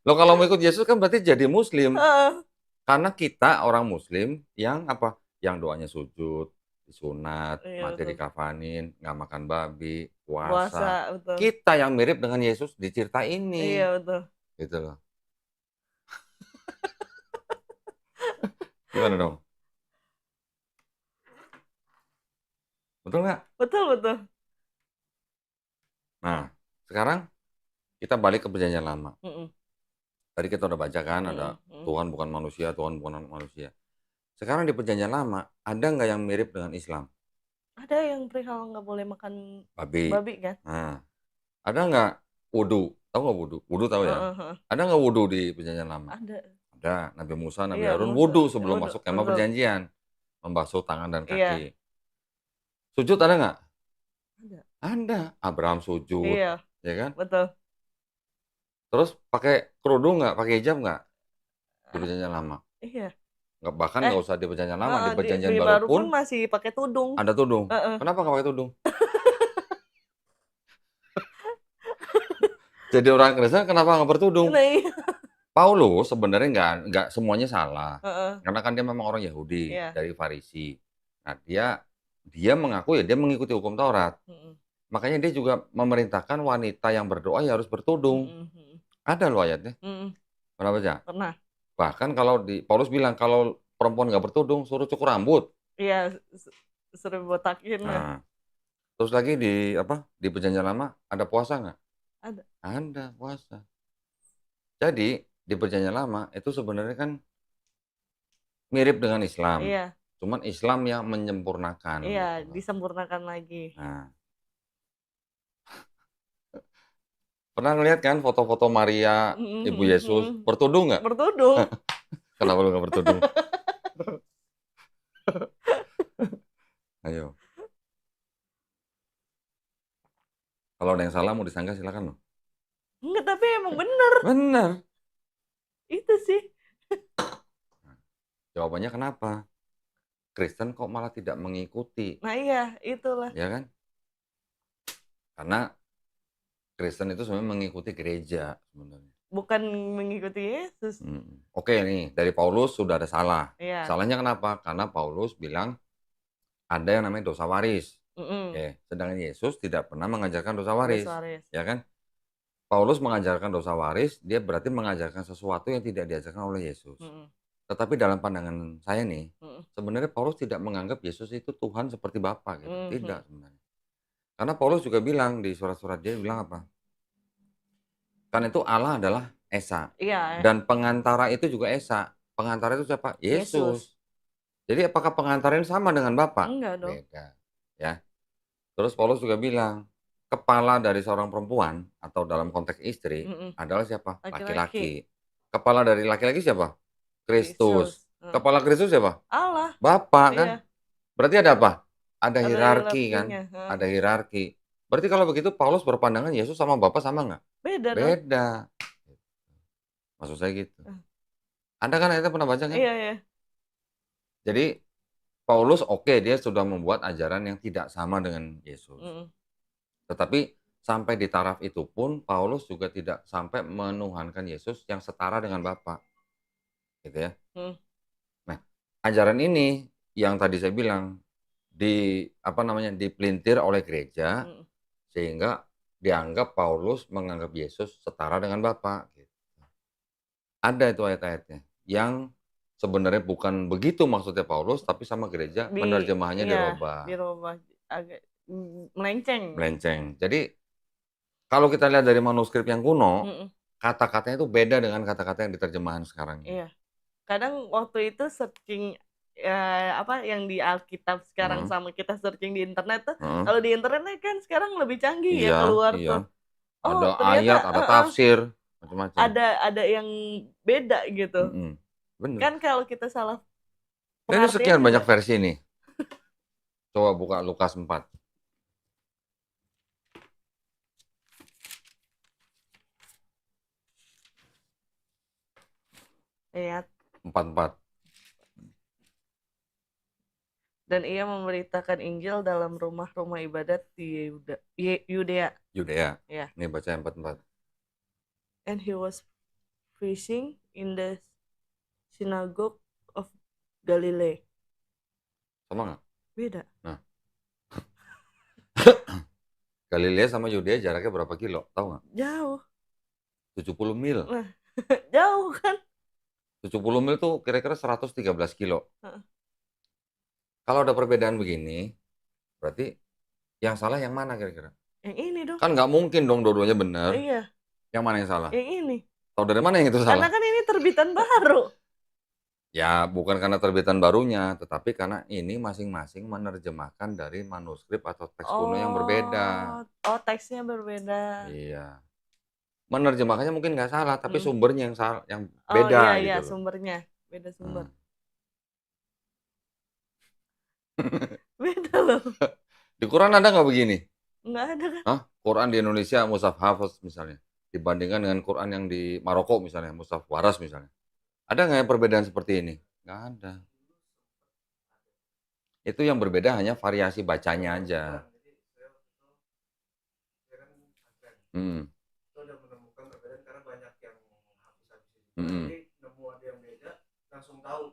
Lo kalau mau ikut Yesus kan berarti jadi Muslim. Heeh. Karena kita orang Muslim yang apa? Yang doanya sujud, disunat, Iya mati betul. dikafanin, nggak makan babi, Puasa, puasa. betul. Kita yang mirip dengan Yesus di cerita ini. Iya betul. Gitu loh. Gimana dong? Betul nggak? Betul betul. Nah, sekarang kita balik ke perjanjian lama. Mm-mm. Tadi kita udah baca kan, ada Mm-mm. Mm. Tuhan bukan manusia, Tuhan bukan manusia. Sekarang di perjanjian lama, ada nggak yang mirip dengan Islam? Ada yang perihal nggak boleh makan Babi. babi kan? Nah, ada nggak wudu? Tahu nggak wudu? Wudu tahu ya? Heeh, heeh. Ada nggak wudu di perjanjian lama? Ada. Ada. Nabi Musa, Nabi Iya, Harun Musa. wudu sebelum Wudu, masuk kemah betul. perjanjian. Membasuh tangan dan Iya. kaki. Sujud ada nggak? Ada. Ada. Abraham sujud. Iya, Ya kan? betul. Terus pakai kerudung nggak? Pakai hijab nggak? Di perjanjian lama. Iya. Nggak, bahkan nggak usah di perjanjian lama. Di Heeh, perjanjian di baru baru pun pun masih pakai tudung. ada tudung. Heeh. Kenapa nggak pakai tudung? Jadi orang Kristen kenapa nggak bertudung? Nah, iya. Paulus sebenarnya nggak semuanya salah. Heeh. Karena kan dia memang orang Yahudi Iya. dari Farisi. Nah, dia mengaku ya dia mengikuti hukum Taurat. Mm-mm. Makanya dia juga memerintahkan wanita yang berdoa ya harus bertudung. Mm-mm. Mm-mm. Ada loh ayatnya. Mm-mm. Pernah baca? Pernah. Bahkan kalau Paulus bilang kalau perempuan nggak bertudung suruh cukur rambut. Iya, suruh botakin lah. Nah, terus lagi di perjanjian lama ada puasa nggak? Ada. Ada puasa. Jadi di perjanjian lama itu sebenarnya kan mirip dengan Islam. Iya. Cuman Islam yang menyempurnakan. Iya, Gitu loh. disempurnakan lagi. Nah, pernah ngeliat kan foto-foto Maria, Ibu Yesus bertudung nggak? Bertudung. Kenapa lu nggak bertudung? Ayo. Kalau ada yang salah mau disanggah silakan loh. Enggak, tapi emang bener. Benar. Itu sih. Jawabannya kenapa? Kristen kok malah tidak mengikuti, Nah iya, itulah. ya kan? Karena Kristen itu sebenarnya mengikuti gereja sebenarnya. Bukan mengikuti Yesus. Oke nih, dari Paulus sudah ada salah. Iya. Salahnya kenapa? Karena Paulus bilang ada yang namanya dosa waris. Mm-mm. Sedangkan Yesus tidak pernah mengajarkan dosa waris. Dosa waris. Ya kan? Paulus mengajarkan dosa waris, dia berarti mengajarkan sesuatu yang tidak diajarkan oleh Yesus. Mm-mm. Tetapi dalam pandangan saya nih, Mm-mm. sebenarnya Paulus tidak menganggap Yesus itu Tuhan seperti Bapa gitu. Mm-hmm. Tidak sebenarnya. Karena Paulus juga bilang di surat-surat dia bilang apa? Karena itu Allah adalah Esa. Iya. Dan pengantara itu juga Esa. Pengantara itu siapa? Yesus. Jadi apakah pengantara ini sama dengan Bapa? Enggak dong. Beda. Ya. Terus Paulus juga bilang, kepala dari seorang perempuan atau dalam konteks istri adalah siapa? Laki-laki. Kepala dari laki-laki siapa? Kristus. Kepala Kristus siapa? Allah. Bapa kan? Iya. Berarti ada apa? Ada hierarki kan? hierarkinya. Ada hierarki. Berarti kalau begitu Paulus berpandangan Yesus sama Bapa sama nggak? Beda dong. Beda. Maksud saya gitu. Anda kan ayatnya pernah baca kan? Iya, iya. Jadi Paulus dia sudah membuat ajaran yang tidak sama dengan Yesus. Tetapi sampai di taraf itu pun Paulus juga tidak sampai menuhankan Yesus yang setara dengan Bapa. Gitu ya. Nah, ajaran ini yang tadi saya bilang dipelintir oleh gereja sehingga dianggap Paulus menganggap Yesus setara dengan Bapa. Gitu. Ada itu ayat-ayatnya yang sebenarnya bukan begitu maksudnya Paulus, tapi sama gereja penerjemahannya dirubah. Dirubah agak melenceng. Jadi kalau kita lihat dari manuskrip yang kuno, kata-katanya itu beda dengan kata-kata yang diterjemahan sekarang. Iya. Kadang waktu itu searching yang di Alkitab sekarang sama kita searching di internet tuh, kalau di internet kan sekarang lebih canggih ya keluar tuh. Oh, ada ayat, ada tafsir, macam-macam. Ada yang beda gitu. Bener. Kan kalau kita salah ini sekian banyak versi nih. Coba buka Lukas 4. Ayat. 44. Dan ia memberitakan Injil dalam rumah-rumah ibadat di Yudea. Yudea. Ya. Ini baca yang 44. And he was preaching in the synagogue of Galilee. Sama nggak? Beda. Nah, Galilea sama Yudea jaraknya berapa kilo? Tahu nggak? Jauh. 70 mil. Nah, jauh kan? 70 mil tuh kira-kira 113 kilo. Kalau ada perbedaan begini, berarti yang salah yang mana kira-kira? Yang ini dong. Kan nggak mungkin dong dua-duanya benar. Iya. Yang mana yang salah? Yang ini. Tahu dari mana yang itu Karena salah? kan ini terbitan baru. Ya, bukan karena terbitan barunya, tetapi karena ini masing-masing menerjemahkan dari manuskrip atau teks kuno yang berbeda. Oh, teksnya berbeda. Iya. Menerjemahkannya mungkin nggak salah, tapi sumbernya yang salah, yang Oh beda iya, gitu loh. sumbernya. Beda sumber. Hmm. Beda loh. Di Quran ada nggak begini? Nggak ada kan? Hah? Quran di Indonesia Mushaf Hafiz misalnya, dibandingkan dengan Quran yang di Maroko misalnya, Mushaf Waras misalnya. Ada nggak yang perbedaan seperti ini? Nggak ada. Itu yang berbeda hanya variasi bacanya aja. Hmm. Itu udah menemukan perbedaan karena banyak yang habis-habis itu. Hmm. Jadi nemu ada yang beda, langsung tahu.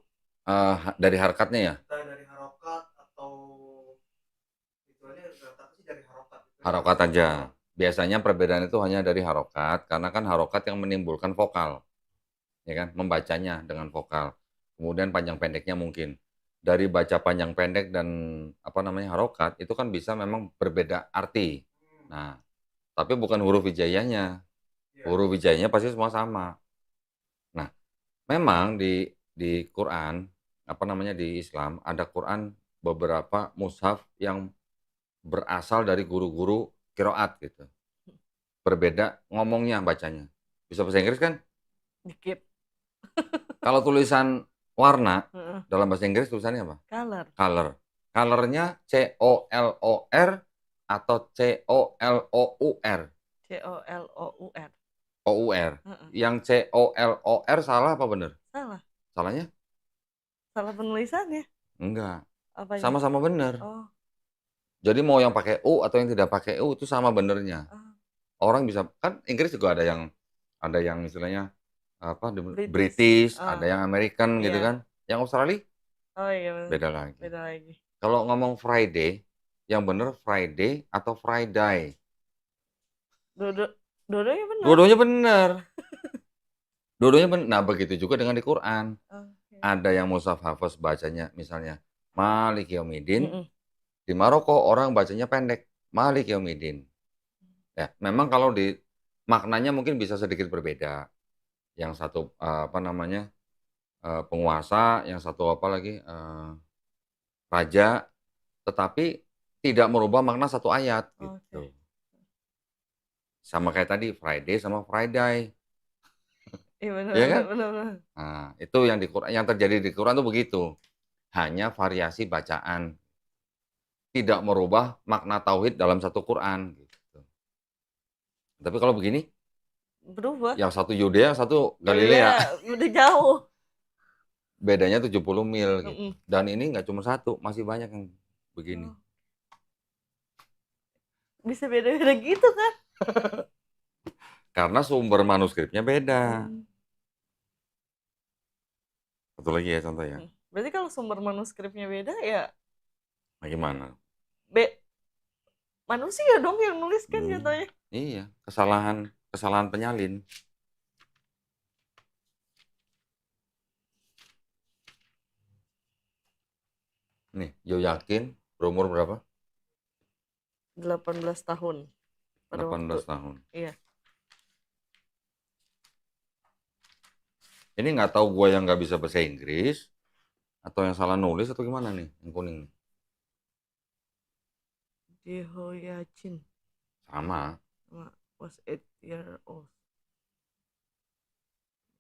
Dari harokatnya ya? Entah dari harokat atau itu aja rata-rata sih dari harokat. Harokat aja. Biasanya perbedaan itu hanya dari harokat, karena kan harokat yang menimbulkan vokal, ya kan? Membacanya dengan vokal. Kemudian panjang pendeknya mungkin. Dari baca panjang pendek dan apa namanya harokat itu kan bisa memang berbeda arti. Nah, tapi bukan huruf hijaiyahnya. Huruf hijaiyahnya pasti semua sama. Nah, memang di Quran apa namanya di Islam ada Quran beberapa mushaf yang berasal dari guru-guru qiraat gitu. Berbeda ngomongnya bacanya. Bisa bahasa Inggris kan? Dikit. Kalau tulisan warna dalam bahasa Inggris tulisannya apa? Color. Color. Colornya C-O-L-O-R atau C-O-L-O-U-R? C-O-L-O-U-R. O-U-R. Yang C-O-L-O-R salah apa benar? Salah. Salahnya? Salah penulisannya. Enggak. Apanya? Sama-sama benar. Oh. Jadi mau yang pakai U atau yang tidak pakai U itu sama benernya. Orang bisa kan Inggris juga ada yang istilahnya apa British, ada yang American gitu kan. Yang Australia? Oh iya benar. Beda lagi. Beda lagi. Kalau ngomong Friday, yang bener Friday atau Friday? Dua-duanya benar. Dua-duanya benar. Dua-duanya benar. Nah, begitu juga dengan di Quran. Ada yang mushaf Hafiz bacanya misalnya Malik Yaumidin. Di Maroko orang bacanya pendek, Malik Yaumidin. Ya, memang kalau di maknanya mungkin bisa sedikit berbeda. Yang satu apa namanya penguasa, yang satu apa lagi raja, tetapi tidak merubah makna satu ayat gitu. Sama kayak tadi Friday sama Friday. Iya benar, ya kan? benar. Nah, itu yang di Quran, yang terjadi di Quran itu begitu. Hanya variasi bacaan. Tidak merubah makna tauhid dalam satu Quran gitu. Tapi kalau begini berubah. Yang satu Yudea, yang satu Galilea. Udah jauh. Bedanya 70 mil gitu. Dan ini nggak cuma satu, masih banyak yang begini. Bisa beda-beda gitu kan? Karena sumber manuskripnya beda. Satu lagi ya contoh ya. Berarti kalau sumber manuskripnya beda ya gimana? Manusia dong yang nulis kan contohnya. Iya, kesalahan penyalin. Nih, Yoyakin berumur berapa? 18 tahun. 18 tahun. Iya. Ini nggak tahu gue yang nggak bisa bahasa Inggris atau yang salah nulis atau gimana nih yang kuning. Jehoiachin. Sama. Was 8 years old.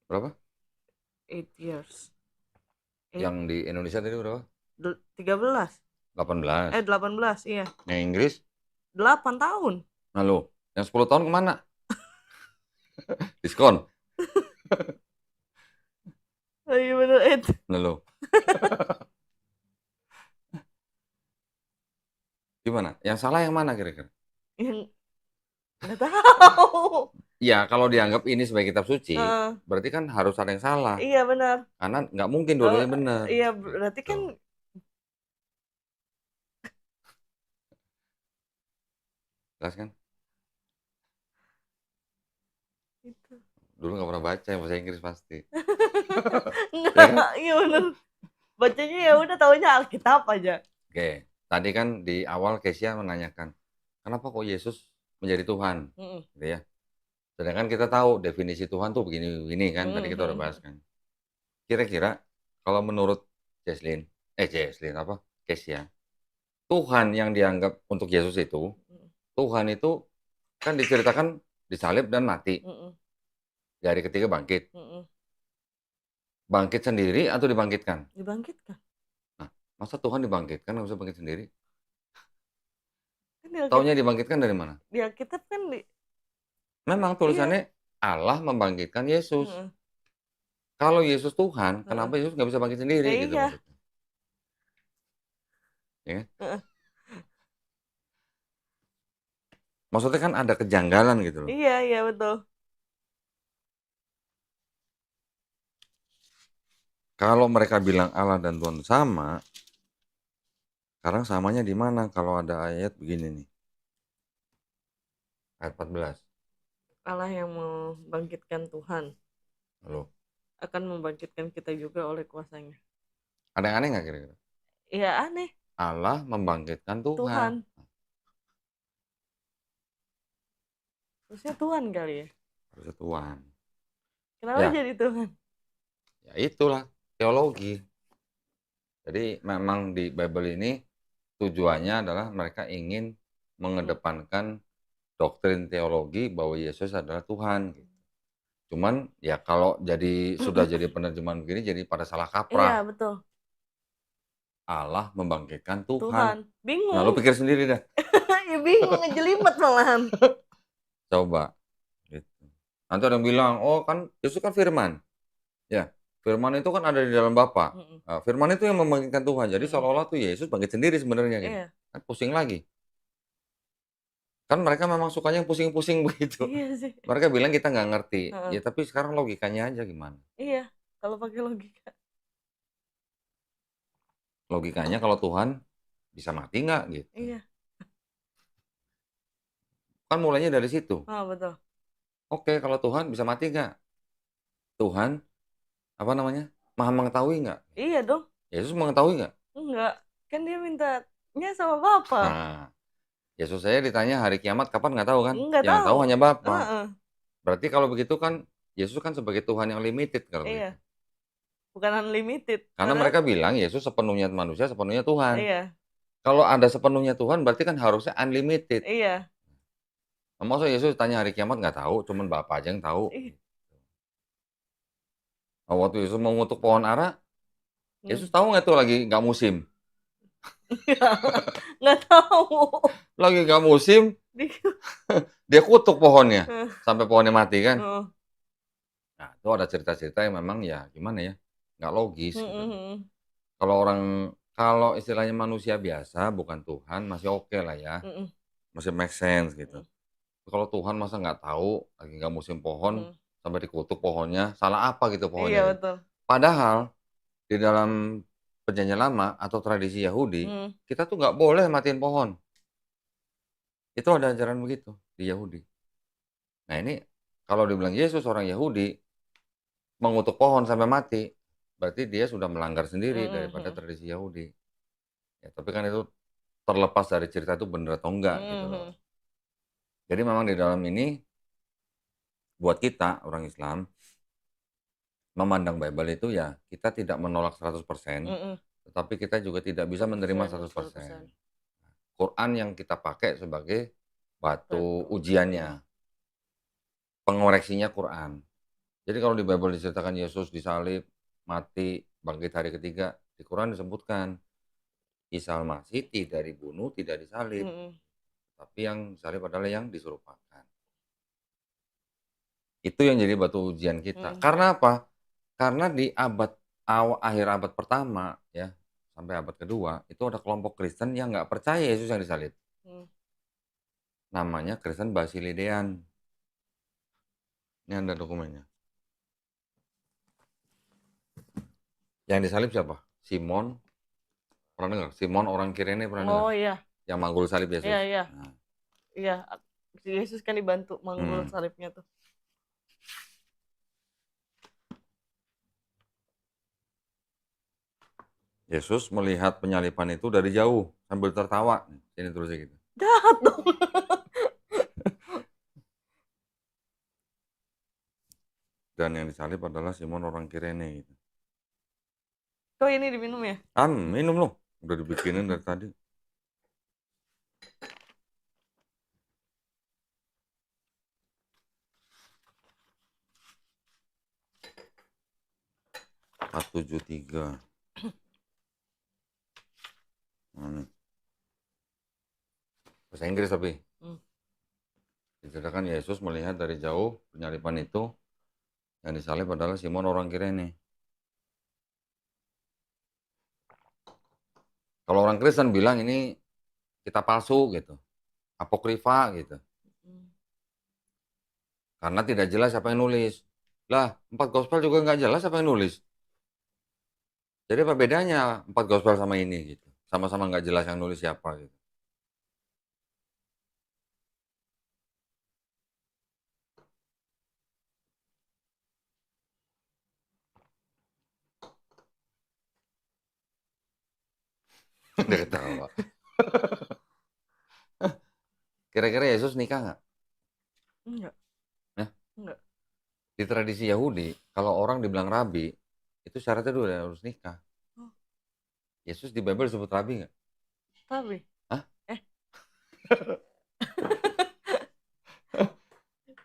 Berapa? 8 years. Yang di Indonesia tadi berapa? 13. 18. 18, iya. Yang Inggris? 8 tahun. Nah lo, yang 10 tahun kemana? Diskon? Oh iya bener itu. Lalu gimana? Yang salah yang mana kira-kira? Yang nggak tahu. Ya kalau dianggap ini sebagai kitab suci, Heeh. berarti kan harus ada yang salah. Iya benar. Karena nggak mungkin Oh, dua-duanya benar. iya berarti kan Gitu. Jelas kan? itu. Dulu nggak pernah baca yang bahasa Inggris pasti. Ya kan? Enggak, iya bener. Bacanya ya udah taunya Alkitab aja. Oke, tadi kan di awal Kesia menanyakan, kenapa kok Yesus menjadi Tuhan? Mm-mm. Gitu ya. Sedangkan kita tahu definisi Tuhan tuh begini-begini kan, tadi kita udah bahas Mm-mm. kan. Kira-kira kalau menurut Jesslyn apa? Kesia, Tuhan yang dianggap untuk Yesus itu, Tuhan itu kan diceritakan disalib dan mati. Mm-mm. Di hari ketiga bangkit. Mm-mm. Bangkit sendiri atau dibangkitkan? Dibangkitkan. Nah, masa Tuhan dibangkitkan nggak bisa bangkit sendiri? Kan di Alkitab, Taunya dibangkitkan dari mana? di Alkitab kan Memang iya. tulisannya Allah membangkitkan Yesus. Heeh. Kalau Yesus Tuhan, Heeh. kenapa Yesus nggak bisa bangkit sendiri Ya gitu iya. maksudnya? Ya kan? Heeh. Maksudnya kan ada kejanggalan gitu loh. Iya, iya betul. Kalau mereka bilang Allah dan Tuhan sama, sekarang samanya di mana kalau ada ayat begini nih. Ayat 14. Allah yang membangkitkan Tuhan Lalu, akan membangkitkan kita juga oleh kuasanya. ada yang aneh nggak kira-kira? Iya aneh. Allah membangkitkan Tuhan. Tuhan. Terusnya Tuhan kali ya. Harusnya Tuhan. Kenapa Ya. jadi Tuhan? Ya itulah teologi. Jadi memang di Bible ini tujuannya adalah mereka ingin mengedepankan doktrin teologi bahwa Yesus adalah Tuhan. Cuman ya kalau sudah jadi penerjemahan begini jadi pada salah Iya kaprah. betul. Allah membangkitkan Tuhan. Tuhan. Nah lu Bingung. pikir sendiri dah. Ya bingung ngejelimet malahan. Coba. Gitu. Nanti ada yang bilang, oh kan Yesus kan firman. Ya, firman itu kan ada di dalam Bapa. Mm-mm. Nah, firman itu yang membangkitkan Tuhan. Jadi seolah-olah tuh Yesus bangkit sendiri sebenarnya gitu. Iya. Kan pusing lagi. Kan mereka memang sukanya yang pusing-pusing begitu. Iya sih. Mereka bilang kita nggak ngerti. Heeh. Ya tapi sekarang logikanya aja gimana? Iya. Kalau pakai logika. Logikanya kalau Tuhan bisa mati nggak gitu. Iya. Kan mulainya dari situ. Oh betul. Oke, kalau Tuhan bisa mati nggak? Tuhan, apa namanya, maha mengetahui nggak? Iya dong. Yesus mengetahui nggak? Enggak. Kan dia mintanya sama Bapa. Nah, Yesus saya ditanya hari kiamat kapan nggak tahu kan? Enggak Yang tahu tahu. hanya Bapa. Heeh. Berarti kalau begitu kan Yesus kan sebagai Tuhan yang limited kalau Iya. begitu. Bukan unlimited. Karena mereka bilang Yesus sepenuhnya manusia, sepenuhnya Tuhan. Iya. Kalau ada sepenuhnya Tuhan berarti kan harusnya unlimited. Iya. Nah, masa Yesus tanya hari kiamat nggak tahu, cuman Bapa aja yang tahu. Iya. Nah, waktu Yesus mau ngutuk pohon ara, Yesus Hmm. tahu nggak tuh lagi nggak musim? Nggak tahu. Lagi nggak musim, dia kutuk pohonnya sampai pohonnya mati kan? Heeh. Nah, itu ada cerita-cerita yang memang ya gimana ya, nggak logis gitu. Mm-mm. Kalau istilahnya manusia biasa, bukan Tuhan, masih oke lah ya, Mm-mm. masih make sense gitu. Kalau Tuhan masa nggak tahu lagi nggak musim pohon sampai dikutuk pohonnya, salah apa gitu Iya pohonnya? betul. Padahal di dalam perjanjian lama atau tradisi Yahudi, kita tuh nggak boleh matiin pohon. Itu ada ajaran begitu di Yahudi. Nah ini kalau dibilang Yesus orang Yahudi mengutuk pohon sampai mati, berarti dia sudah melanggar sendiri daripada tradisi Yahudi. Ya, tapi kan itu terlepas dari cerita itu benar atau enggak gitu loh. Jadi memang di dalam ini buat kita orang Islam memandang Bible itu ya kita tidak menolak 100%, tetapi kita juga tidak bisa menerima 100%. Quran yang kita pakai sebagai batu ujiannya. Pengoreksinya Quran. Jadi kalau di Bible diceritakan Yesus disalib, mati, bangkit hari ketiga, di Quran disebutkan Isa Al-Masih tidak dibunuh, tidak disalib. Tapi yang disalib adalah yang diserupakan. Itu yang jadi batu ujian kita. Karena apa? Karena di abad akhir abad pertama ya, sampai abad kedua, itu ada kelompok Kristen yang nggak percaya Yesus yang disalib. Hmm. Namanya Kristen Basilidean. Ini ada dokumennya. Yang disalib siapa? Simon. Pernah dengar? Simon orang Kirene pernah dengar? Oh iya, Yang manggul salib iya, Yesus. iya, Nah, iya. Si Yesus kan dibantu manggul hmm. salibnya tuh. Yesus melihat penyaliban itu dari jauh sambil tertawa. Ini terusnya gitu. Jahat dong. Dan yang disalib adalah Simon orang Kirene gitu. Kok ini diminum ya? Minum loh. Udah dibikinin dari tadi. (473) Nah, bahasa Inggris tapi. Diceritakan Yesus melihat dari jauh penyaliban itu, yang disalib adalah Simon orang Kirene. Kalau orang Kristen bilang ini kitab palsu gitu, apokrifa gitu, karena tidak jelas siapa yang nulis. Lah, 4 gospel juga nggak jelas siapa yang nulis. Jadi apa bedanya 4 gospel sama ini gitu? Sama-sama nggak jelas yang nulis siapa gitu. Dia ketawa. Kira-kira Yesus nikah nggak? Enggak. Nah, Enggak. di tradisi Yahudi, kalau orang dibilang rabi, itu syaratnya dulu harus nikah. Yesus di Bible disebut rabi nggak? Tapi. Hah?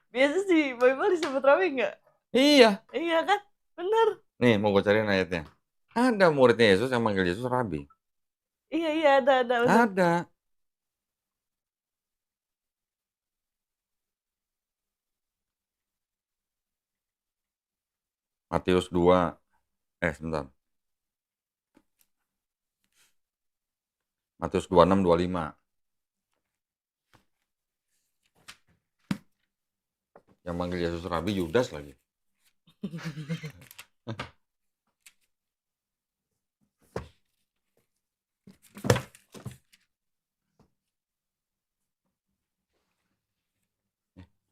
Biasa sih Bible disebut rabi nggak? Iya. Iya kan? Bener. Nih, mau gue cariin ayatnya. Ada muridnya Yesus yang manggil Yesus rabi. Iya, iya, ada, bener. Ada. Matius 2. Sebentar. Matius 26, 25. Yang manggil Yesus rabi Yudas lagi.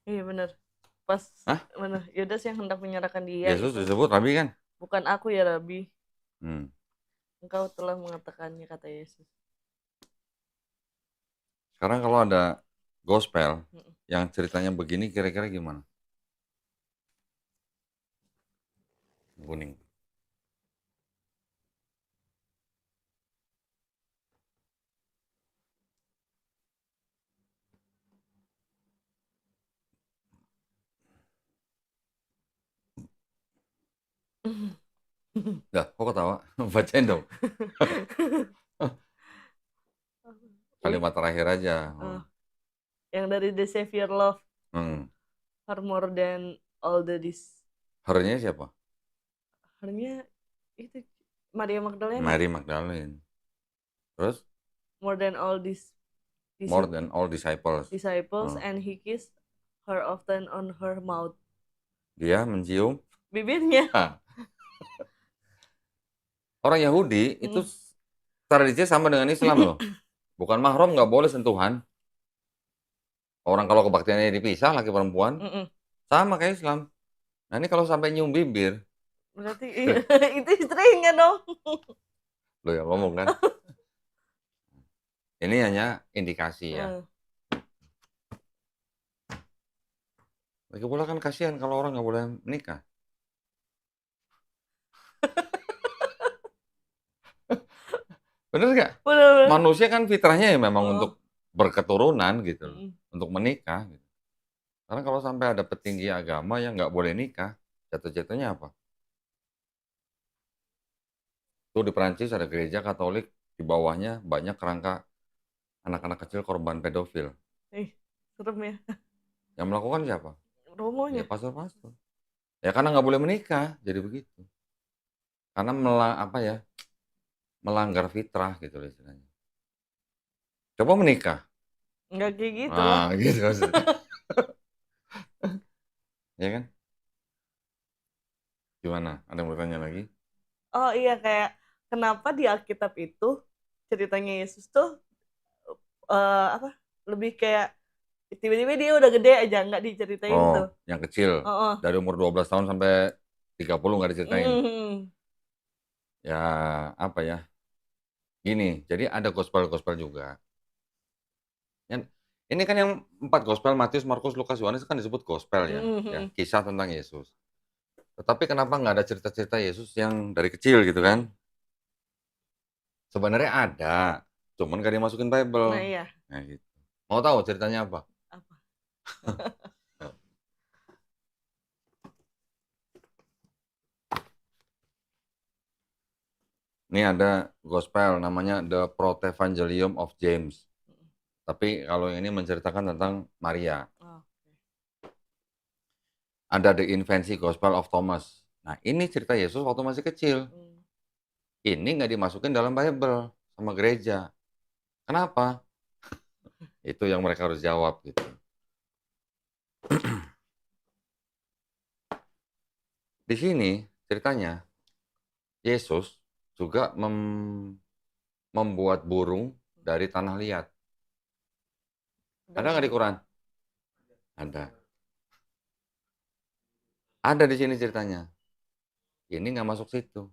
Iya bener. Pas Hah? mana Yudas yang hendak menyerahkan dia Yesus itu. disebut rabi kan? Bukan aku ya Rabi. Hmm. Engkau telah mengatakannya, kata Yesus. Sekarang kalau ada gospel yang ceritanya begini, kira-kira gimana? Kuning. Dah, kok ketawa? Bacain dong. Kalimat terakhir aja. Yang dari The Savior Love. Her more than all the this. Her-nya siapa? Her-nya itu Maria Magdalena. Mary Magdalene. Terus? More than all this. More than all disciples. And he kissed her often on her mouth. Dia mencium bibirnya. Orang Yahudi itu tradisinya sama dengan Islam loh. Bukan mahram, nggak boleh sentuhan. Orang kalau kebaktiannya dipisah laki perempuan, sama kayak Islam. Nah ini kalau sampai nyium bibir, berarti itu istrinya dong. lo yang ngomong kan. Ini hanya indikasi ya. Lagi pula kan kasihan kalau orang nggak boleh menikah. Bener nggak? Bener. Manusia kan fitrahnya ya memang untuk berketurunan gitu, untuk menikah. Gitu. Karena kalau sampai ada petinggi agama yang nggak boleh nikah, jatuh-jatuhnya apa? Tuh di Perancis ada gereja Katolik, di bawahnya banyak kerangka anak-anak kecil korban pedofil. Serem ya. Yang melakukan siapa? Romonya. Ya pastor-pastor. Ya karena nggak boleh menikah, jadi begitu. karena melanggar fitrah gitu loh istilahnya. Coba menikah. Nggak kayak gitu lah. Gitu maksudnya. Ya kan? Gimana? Ada yang mau tanya lagi? Oh iya, kayak kenapa di Alkitab itu ceritanya Yesus tuh apa lebih kayak tiba-tiba dia udah gede aja nggak diceritain tuh. Yang kecil. Oh, Dari umur 12 tahun sampai 30 nggak diceritain. Ya, apa ya? Gini, jadi ada gospel-gospel juga. Ini kan yang 4 gospel, Matius, Markus, Lukas, Yohanes kan disebut gospel ya. Kisah tentang Yesus. Tetapi kenapa nggak ada cerita-cerita Yesus yang dari kecil gitu kan? Sebenarnya ada, cuman nggak dimasukin Bible. Nah iya. Nah, gitu. Mau tahu ceritanya apa? Apa? Ini ada gospel namanya The Protevangelium of James. Tapi kalau ini menceritakan tentang Maria. Ada The Infancy Gospel of Thomas. Nah, ini cerita Yesus waktu masih kecil. Ini nggak dimasukin dalam Bible sama gereja. Kenapa? Itu yang mereka harus jawab gitu. Di sini ceritanya Yesus juga membuat burung dari tanah liat. Ada nggak di Quran? Ada. Ada di sini ceritanya. Ini nggak masuk situ.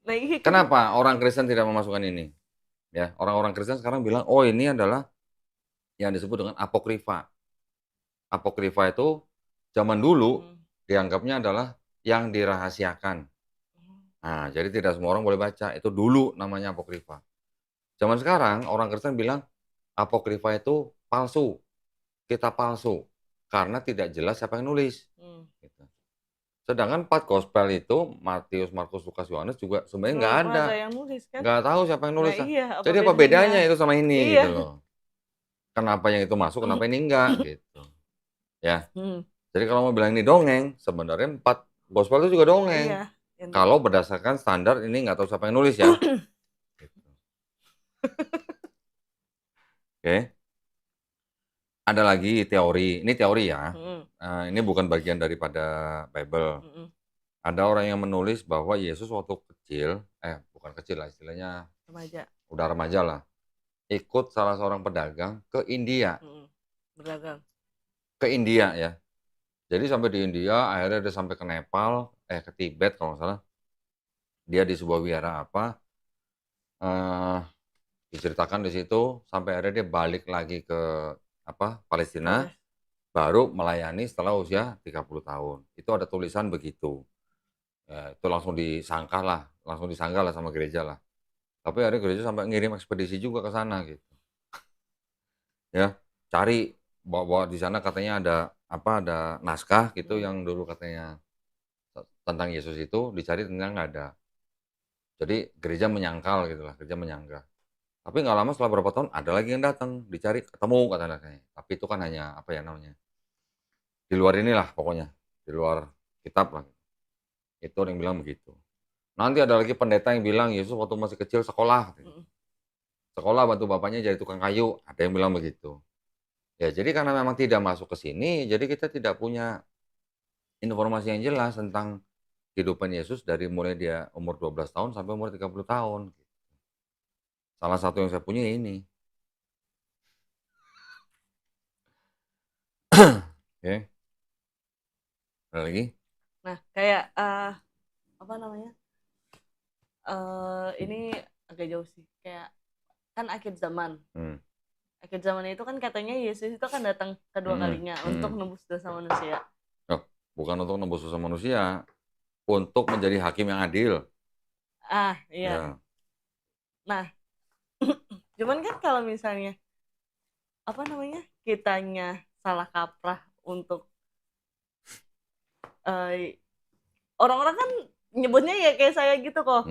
Nah, iya, Kenapa orang Kristen tidak memasukkan ini? Ya, orang-orang Kristen sekarang bilang, oh ini adalah yang disebut dengan apokrifa. Apokrifa itu zaman dulu dianggapnya adalah yang dirahasiakan. Nah, jadi tidak semua orang boleh baca. Itu dulu namanya apokrifa. Zaman sekarang orang Kristen bilang apokrifa itu palsu, kitab palsu, karena tidak jelas siapa yang nulis. Gitu. Sedangkan 4 gospel itu Matius, Markus, Lukas, Yohanes juga sebenarnya nggak ada. yang nulis kan? Nggak tahu siapa yang nulis. Nah, iya, Jadi apa bedanya itu sama ini Iya. gitu loh. Kenapa yang itu masuk, kenapa ini enggak gitu. Ya. Jadi kalau mau bilang ini dongeng, sebenarnya 4 gospel itu juga dongeng. Iya. Kalau berdasarkan standar ini nggak tahu siapa yang nulis ya. Gitu. Oke. Ada lagi teori, ini teori ya. Ini bukan bagian daripada Bible. Ada orang yang menulis bahwa Yesus waktu kecil, bukan kecil lah istilahnya, remaja. Udah remaja lah, ikut salah seorang pedagang ke India. Berdagang. Ke India ya. Jadi sampai di India, akhirnya dia sampai ke Nepal, ke Tibet kalau nggak salah. Dia di sebuah wihara apa, diceritakan di situ, sampai akhirnya dia balik lagi ke Palestina, baru melayani setelah usia 30 tahun. Itu ada tulisan begitu. Ya, itu langsung disanggah lah sama gereja lah. Tapi akhirnya gereja sampai ngirim ekspedisi juga ke sana gitu. Ya, cari bahwa di sana katanya ada naskah gitu yang dulu katanya tentang Yesus itu dicari, ternyata nggak ada. Jadi gereja menyangkal gitu lah, gereja menyanggah. Tapi nggak lama setelah beberapa tahun ada lagi yang datang, dicari ketemu katanya. Tapi itu kan hanya apa ya namanya? Di luar inilah pokoknya, di luar kitab lah. Itu orang yang bilang begitu. Nanti ada lagi pendeta yang bilang Yesus waktu masih kecil sekolah. Sekolah bantu bapaknya jadi tukang kayu, ada yang bilang begitu. Ya, jadi karena memang tidak masuk ke sini, jadi kita tidak punya informasi yang jelas tentang kehidupan Yesus dari mulai dia umur 12 tahun sampai umur 30 tahun. Salah satu yang saya punya ini. Oke. Ada lagi? Nah, kayak apa namanya? Ini agak jauh sih. Kayak kan akhir zaman. Akhir zaman itu kan katanya Yesus itu kan datang kedua kalinya untuk nebus dosa manusia. Bukan untuk nebus dosa manusia, untuk menjadi hakim yang adil. Iya. Ya. Nah, cuman kan kalau misalnya kitanya salah kaprah untuk orang-orang kan nyebutnya ya kayak saya gitu kok.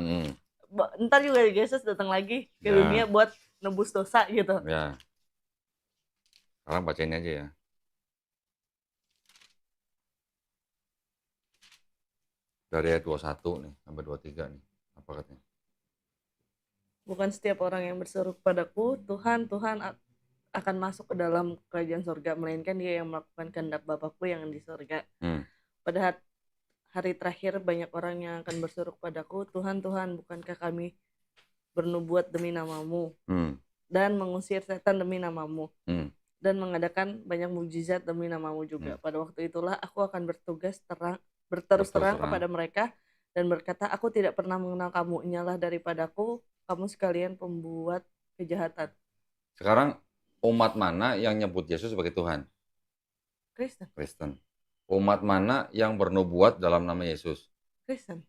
Ntar juga Yesus datang lagi ke dunia buat nebus dosa gitu. Ya. Sekarang bacain aja ya. Dari ayat 21 nih sampai 23 nih. Apa katanya? Bukan setiap orang yang berseru kepadaku, Tuhan, Tuhan akan masuk ke dalam kerajaan surga, melainkan dia yang melakukan kehendak Bapakku yang di surga. Pada hari terakhir banyak orang yang akan berseru kepadaku, Tuhan, Tuhan, bukankah kami bernubuat demi namamu dan mengusir setan demi namamu dan mengadakan banyak mukjizat demi namamu juga. Pada waktu itulah aku akan berterus terang kepada mereka dan berkata, aku tidak pernah mengenal kamu, inyalah daripadaku kamu sekalian pembuat kejahatan. Sekarang umat mana yang nyebut Yesus sebagai Tuhan? Kristen. Umat mana yang bernubuat dalam nama Yesus? Kristen.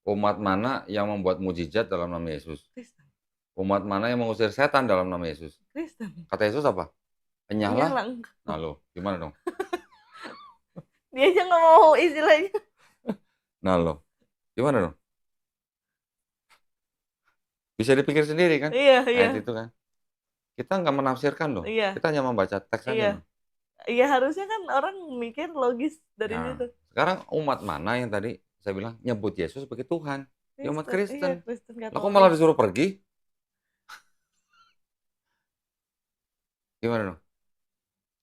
Umat mana yang membuat mujizat dalam nama Yesus? Kristen. Umat mana yang mengusir setan dalam nama Yesus? Kristen. Kata Yesus apa? Enyahlah. Enyahlah. Nah lo, gimana dong? Dia aja nggak mau istilahnya. Nah lo, gimana dong? Bisa dipikir sendiri kan? Iya. Ayat itu kan? Kita nggak menafsirkan loh. Iya. Kita hanya membaca teks aja. Iya, harusnya kan orang mikir logis dari situ. Sekarang umat mana yang tadi saya bilang nyebut Yesus sebagai Tuhan? Ya umat Kristen. Iya, Kristen Lah kok malah disuruh pergi? Gimana dong?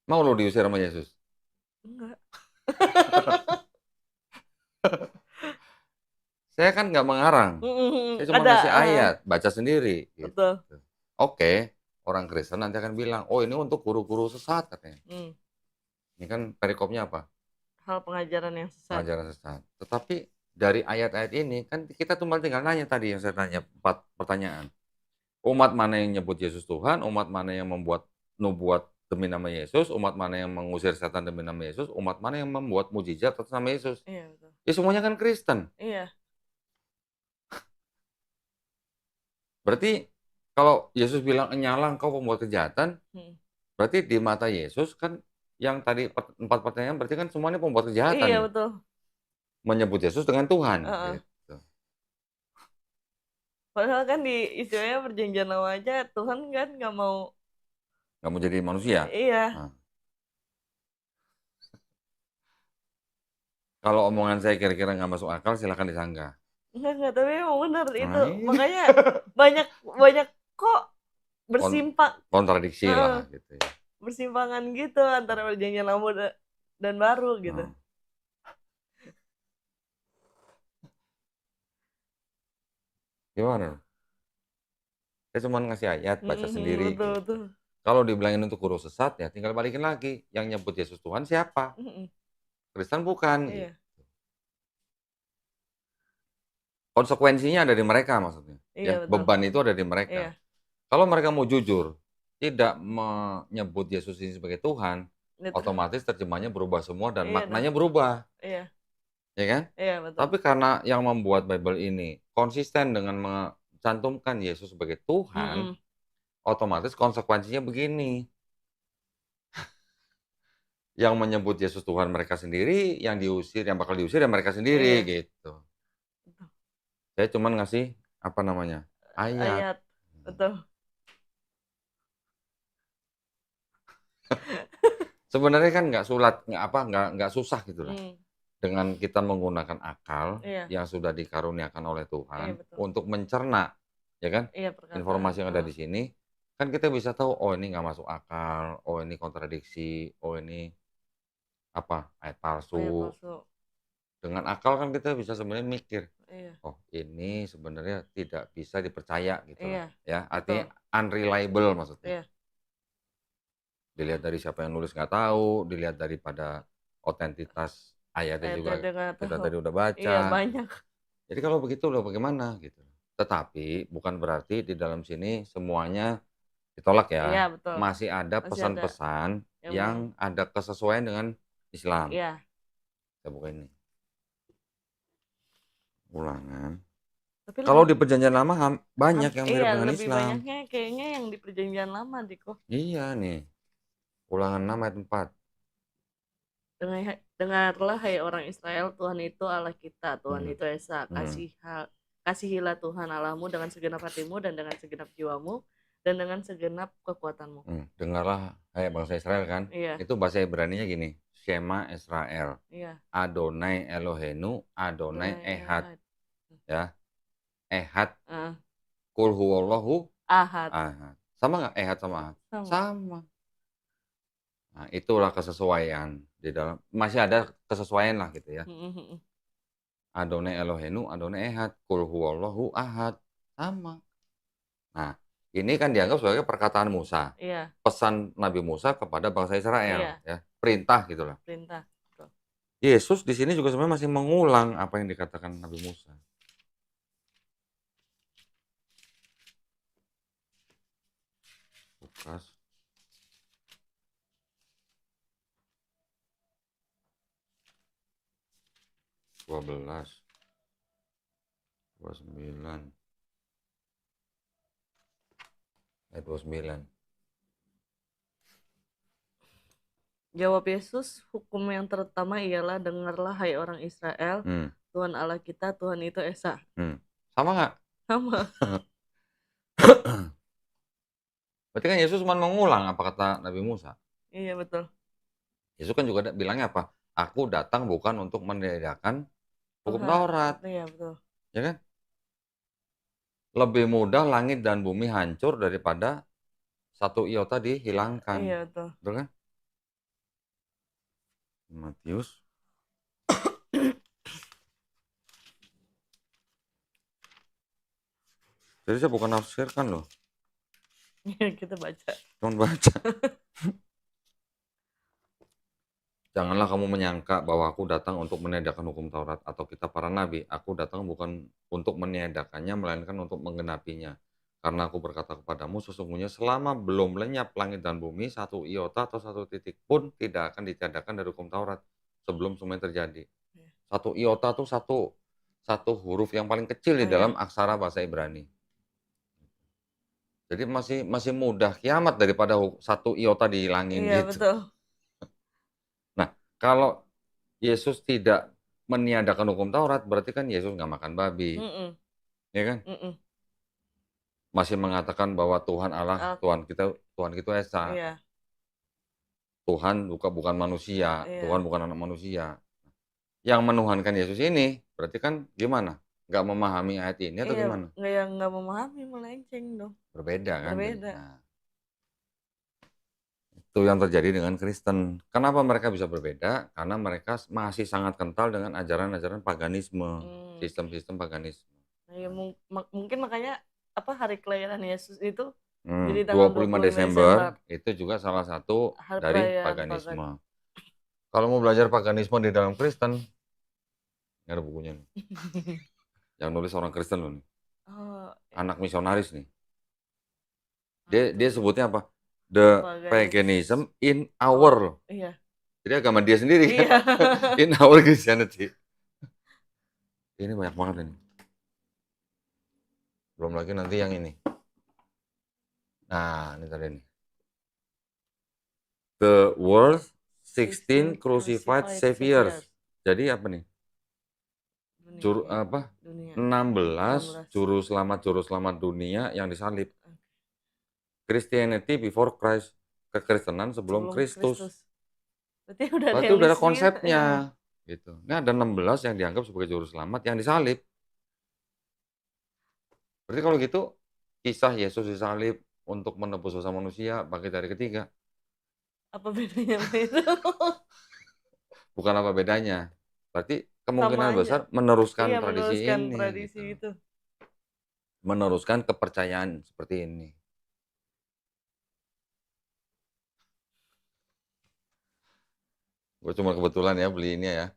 Mau lo diusir sama Yesus? Enggak. Saya kan nggak mengarang. Saya cuma ngasih ayat, baca sendiri. Gitu. Betul. Oke, orang Kristen nanti akan bilang, oh ini untuk guru-guru sesat katanya. Ini kan perikopnya apa? Hal pengajaran yang sesat. Pengajaran sesat. Tetapi dari ayat-ayat ini kan kita tinggal nanya tadi yang saya tanya 4 pertanyaan. Umat mana yang nyebut Yesus Tuhan? Umat mana yang membuat nubuat demi nama Yesus? Umat mana yang mengusir setan demi nama Yesus? Umat mana yang membuat mujizat atas nama Yesus? Iya, betul. Ya semuanya kan Kristen. Iya. Berarti kalau Yesus bilang enyala engkau pembuat kejahatan, berarti di mata Yesus kan yang tadi 4 pertanyaan berarti kan semuanya pembuat kejahatan. Iya, betul. Menyebut Yesus dengan Tuhan. Gitu. Padahal kan di istilahnya perjanjian lama aja Tuhan kan nggak mau jadi manusia. Iya. Kalau omongan saya kira-kira nggak masuk akal, silakan disanggah. Enggak, tapi emang benar itu. Makanya banyak kok bersimpang. Kontradiksi lah gitu ya. Bersimpangan gitu antara perjanjian lama dan baru gitu. Gimana? Saya cuma ngasih ayat, baca sendiri. Betul. Kalau dibilangin untuk guru sesat ya tinggal balikin lagi. Yang nyebut Yesus Tuhan siapa? Kristen bukan. Iya. Gitu. Konsekuensinya ada di mereka maksudnya. Iya, betul. Beban itu ada di mereka. Iya. Kalau mereka mau jujur, tidak menyebut Yesus ini sebagai Tuhan, otomatis terjemahnya berubah semua dan maknanya berubah. Iya. Ya kan? Iya, betul. Tapi karena yang membuat Bible ini konsisten dengan mencantumkan Yesus sebagai Tuhan, otomatis konsekuensinya begini. Yang menyebut Yesus Tuhan mereka sendiri, yang bakal diusir ya mereka sendiri gitu. Saya cuma ngasih ayat. Betul. Sebenarnya kan nggak susah gitu lah. Dengan kita menggunakan akal yang sudah dikaruniakan oleh Tuhan untuk mencerna, ya kan? Informasi yang ada di sini, kan kita bisa tahu, oh ini nggak masuk akal, oh ini kontradiksi, oh ini ayat palsu. Dengan akal kan kita bisa sebenarnya mikir, oh ini sebenarnya tidak bisa dipercaya gitu lah. Ya, artinya unreliable maksudnya. Dilihat dari siapa yang nulis nggak tahu, dilihat daripada otentitas ayatnya juga kita tadi udah baca. Iya, banyak. Jadi kalau begitu loh bagaimana gitu. Tetapi bukan berarti di dalam sini semuanya ditolak ya. Iya, betul. Masih ada pesan-pesan yang ada kesesuaian dengan Islam. Iya. Kita buka ini. Ulangan. Kalau di perjanjian lama banyak yang mirip dengan lebih Islam. Banyaknya kayaknya yang di perjanjian lama, Diko. Iya nih. Ulangan 6 ayat 4. Dengarlah hai orang Israel, Tuhan itu Allah kita, Tuhan itu Esa. Kasihilah Tuhan Allahmu dengan segenap hatimu dan dengan segenap jiwamu dan dengan segenap kekuatanmu. Dengarlah hai bangsa Israel kan. Iya. Itu bahasa Ibraninya gini. Shema Israel. Iya. Adonai Elohenu, Adonai Adonai Ehad. Ahad. Ya. Ehad. Heeh. Kul huwallahu Ahad. ahad. Sama nggak Ehad sama Ahad? Sama. Sama. Nah, itulah kesesuaian di dalam. Masih ada kesesuaian lah gitu ya. Mhm. Adonai Elohenu, Adonai Ehad. Kul huwallahu ahad. Sama. Nah, ini kan dianggap sebagai perkataan Musa. Iya. Pesan Nabi Musa kepada bangsa Israel. Iya. Ya. Perintah gitulah. Perintah. Betul. Yesus di sini juga sebenarnya masih mengulang apa yang dikatakan Nabi Musa. Lukas 12 29 ayat 29. Jawab Yesus, hukum yang terutama ialah dengarlah hai orang Israel, Tuhan Allah kita, Tuhan itu Esa. Sama nggak? Sama. Berarti kan Yesus cuma mengulang apa kata Nabi Musa. Iya betul. Yesus kan juga bilangnya apa? Aku datang bukan untuk meniadakan hukum Tuhan. Taurat. Iya betul. Ya kan? Lebih mudah langit dan bumi hancur daripada satu iota dihilangkan. Iya betul. Betul kan? Matius jadi saya bukan nafsirkan loh. Iya kita baca. Cuma baca. Janganlah kamu menyangka bahwa aku datang untuk meniadakan hukum Taurat atau kitab para nabi. Aku datang bukan untuk meniadakannya, melainkan untuk menggenapinya. Karena aku berkata kepadamu, sesungguhnya selama belum lenyap langit dan bumi, satu iota atau satu titik pun tidak akan ditiadakan dari hukum Taurat sebelum semuanya terjadi. Satu iota itu satu huruf yang paling kecil di dalam aksara bahasa Ibrani. Jadi masih mudah kiamat daripada satu iota dihilangin Iya gitu. betul. Nah, kalau Yesus tidak meniadakan hukum Taurat, berarti kan Yesus nggak makan babi. Ya kan? Masih mengatakan bahwa Tuhan Allah, Tuhan kita Esa. Iya. Tuhan bukan manusia, Iya. Tuhan bukan anak manusia. Yang menuhankan Yesus ini, berarti kan gimana? Nggak memahami ayat ini atau gimana? Nggak memahami, melenceng dong. Berbeda kan? Berbeda. Nah, itu yang terjadi dengan Kristen. Kenapa mereka bisa berbeda? Karena mereka masih sangat kental dengan ajaran-ajaran paganisme, sistem-sistem paganisme. Ya, mungkin makanya hari kelahiran Yesus itu jadi tanggal 25 Desember itu juga salah satu dari paganisme. Kalau mau belajar paganisme di dalam Kristen, ini ada bukunya nih. Yang nulis orang Kristen loh nih. Anak misionaris nih. Dia sebutnya apa? The paganism in our. Iya. Jadi agama dia sendiri kan. In our Christianity. Ini banyak banget ini. Belum lagi nanti yang ini. Nah, ini tadi nih. The world 16 crucified saviors. Jadi apa nih? 16 juru selamat dunia yang disalib. Christianity before Christ, kekristenan sebelum Kristus. Berarti udah ada konsepnya. Gitu. Ini ada 16 yang dianggap sebagai juru selamat yang disalib. Berarti kalau gitu kisah Yesus disalib untuk menebus dosa manusia bangkit dari ketiga. Apa bedanya itu? Bukan apa bedanya. Berarti kemungkinan besar meneruskan tradisi meneruskan ini. Tradisi gitu. itu. Meneruskan kepercayaan seperti ini. Gue cuma kebetulan ya beli ini ya.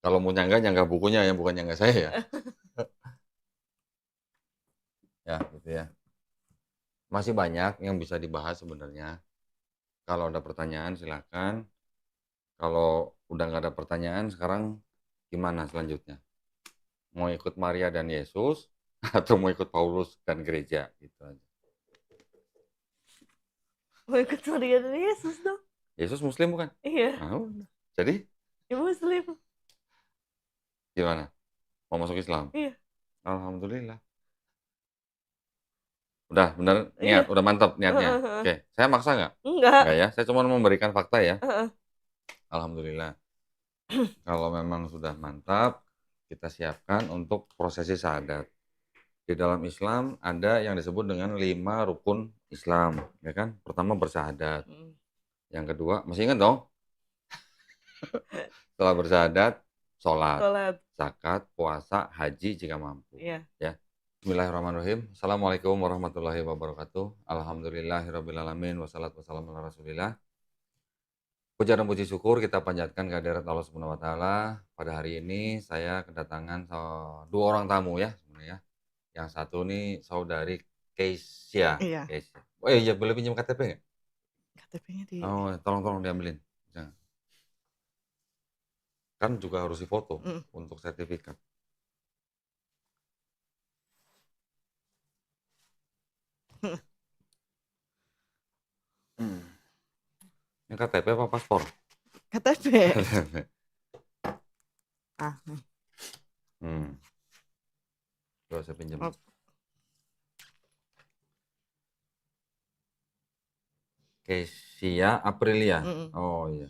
Kalau mau nyangga bukunya ya, bukan nyangga saya ya. Ya, gitu ya. Masih banyak yang bisa dibahas sebenarnya. Kalau ada pertanyaan silakan. Kalau udah nggak ada pertanyaan, sekarang gimana selanjutnya? Mau ikut Maria dan Yesus atau mau ikut Paulus dan gereja gitu aja. Mau ikut Maria dan Yesus dong. Yesus Muslim bukan? Iya. Nah, jadi? Ya Muslim. Gimana? Mau masuk Islam? Iya. Alhamdulillah. Udah bener niat, udah mantap niatnya. Oke, saya maksa nggak? Enggak. Enggak ya, saya cuma memberikan fakta ya. Alhamdulillah. Kalau memang sudah mantap, kita siapkan untuk prosesi syahadat. Di dalam Islam ada yang disebut dengan 5 rukun Islam, ya kan? Pertama bersyahadat. Mm. Yang kedua, masih ingat dong? Setelah bersyahadat, sholat, Sholat. zakat, puasa, haji jika mampu. Iya. Ya. Bismillahirrahmanirrahim. Assalamualaikum warahmatullahi wabarakatuh. Alhamdulillahirrabbilalamin. Wassalatu wassalamu ala rasulillah. Puja dan puji syukur kita panjatkan kehadirat Allah Subhanahu wa taala. Pada hari ini saya kedatangan dua orang tamu ya sebenarnya. Yang satu nih saudari Keisha. Iya. Keisha. Oh iya, boleh pinjam KTP nggak? KTP-nya di. Oh, tolong diambilin. Jangan. Kan juga harus difoto untuk sertifikat. Ini KTP apa paspor? KTP. Ah, nih. Coba saya pinjam. Oh. Kesia Aprilia. Oh iya.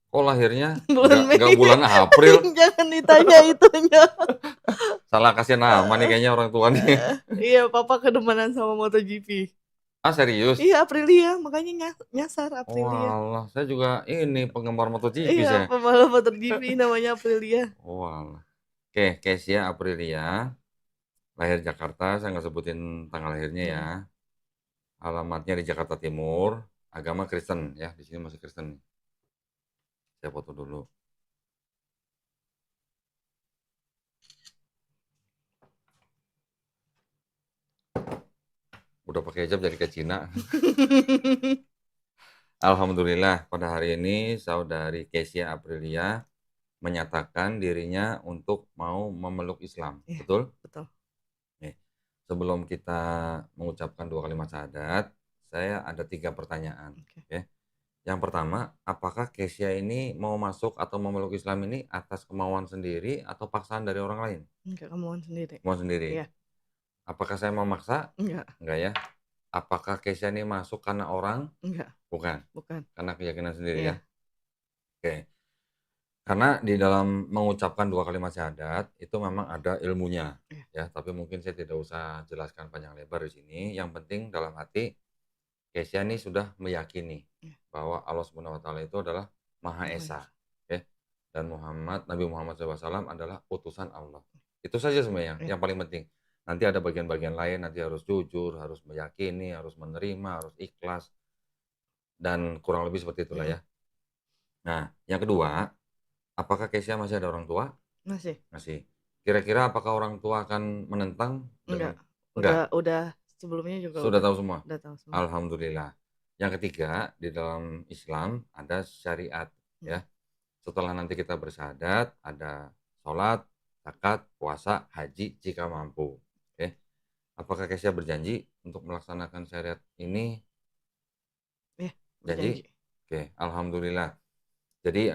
Kok lahirnya Bulan Mei. nggak bulan April? Jangan ditanya itunya. Salah kasih nama nih kayaknya orang tua nih. Iya, papa kedemanan sama MotoGP. Ah serius? Iya, Aprilia, makanya nyasar Aprilia. Walah, saya juga ini penggemar MotoGP Iya, saya. pembalap MotoGP namanya Aprilia. Walah. Oke, Kesia Aprilia. Lahir Jakarta, saya nggak sebutin tanggal lahirnya ya. Alamatnya di Jakarta Timur, agama Kristen ya, di sini masih Kristen. Saya foto dulu. Udah pakai hijab jadi ke Cina. Alhamdulillah pada hari ini saudari Kesia Aprilia menyatakan dirinya untuk mau memeluk Islam. Ya, betul? Betul. Sebelum kita mengucapkan 2 kalimat syahadat, saya ada 3 pertanyaan. Okay. Yang pertama, apakah Kesia ini mau masuk atau memeluk Islam ini atas kemauan sendiri atau paksaan dari orang lain? Enggak, kemauan sendiri. Kemauan sendiri? Iya. Apakah saya memaksa? Enggak. Enggak ya. Apakah Kesia ini masuk karena orang? Enggak. Bukan. Karena keyakinan sendiri Iya. ya. Oke. Karena di dalam mengucapkan 2 kalimat syahadat itu memang ada ilmunya, ya. Tapi mungkin saya tidak usah jelaskan panjang lebar di sini. Yang penting dalam hati Kesia ini sudah meyakini bahwa Allah Subhanahu wa taala itu adalah Maha Esa, ya. Dan Nabi Muhammad SAW adalah utusan Allah. Itu saja sebenarnya yang paling penting. Nanti ada bagian-bagian lain, nanti harus jujur, harus meyakini, harus menerima, harus ikhlas. Dan kurang lebih seperti itulah ya. Nah, yang kedua, apakah Kesia masih ada orang tua? Masih. Kira-kira apakah orang tua akan menentang? Enggak. Udah sebelumnya juga sudah tahu semua? Udah tahu semua. Alhamdulillah. Yang ketiga, di dalam Islam ada syariat, ya. Setelah nanti kita bersyahadat, ada sholat, zakat, puasa, haji jika mampu. Oke. Apakah Kesia berjanji untuk melaksanakan syariat ini? Janji? Oke, alhamdulillah. Jadi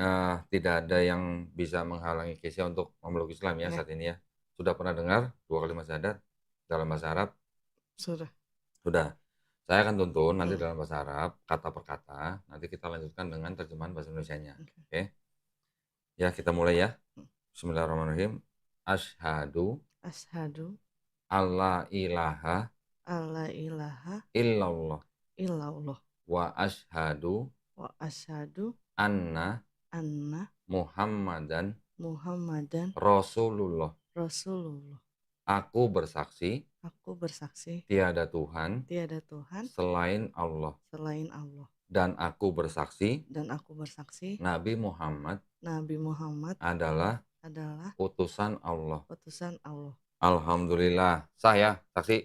tidak ada yang bisa menghalangi Kesia untuk memeluk Islam ya saat ini ya. Sudah pernah dengar 2 kalimat syahadat dalam bahasa Arab? Sudah. Saya akan tuntun nanti dalam bahasa Arab kata per kata. Nanti kita lanjutkan dengan terjemahan bahasa Indonesianya. Oke. Ya, kita mulai ya. Bismillahirrahmanirrahim. Asyhadu alla ilaha illallah wa asyhadu anna Muhammadan Rasulullah. Aku bersaksi tiada Tuhan selain Allah. Dan aku bersaksi Nabi Muhammad adalah utusan Allah. Alhamdulillah. Sah ya, saksi?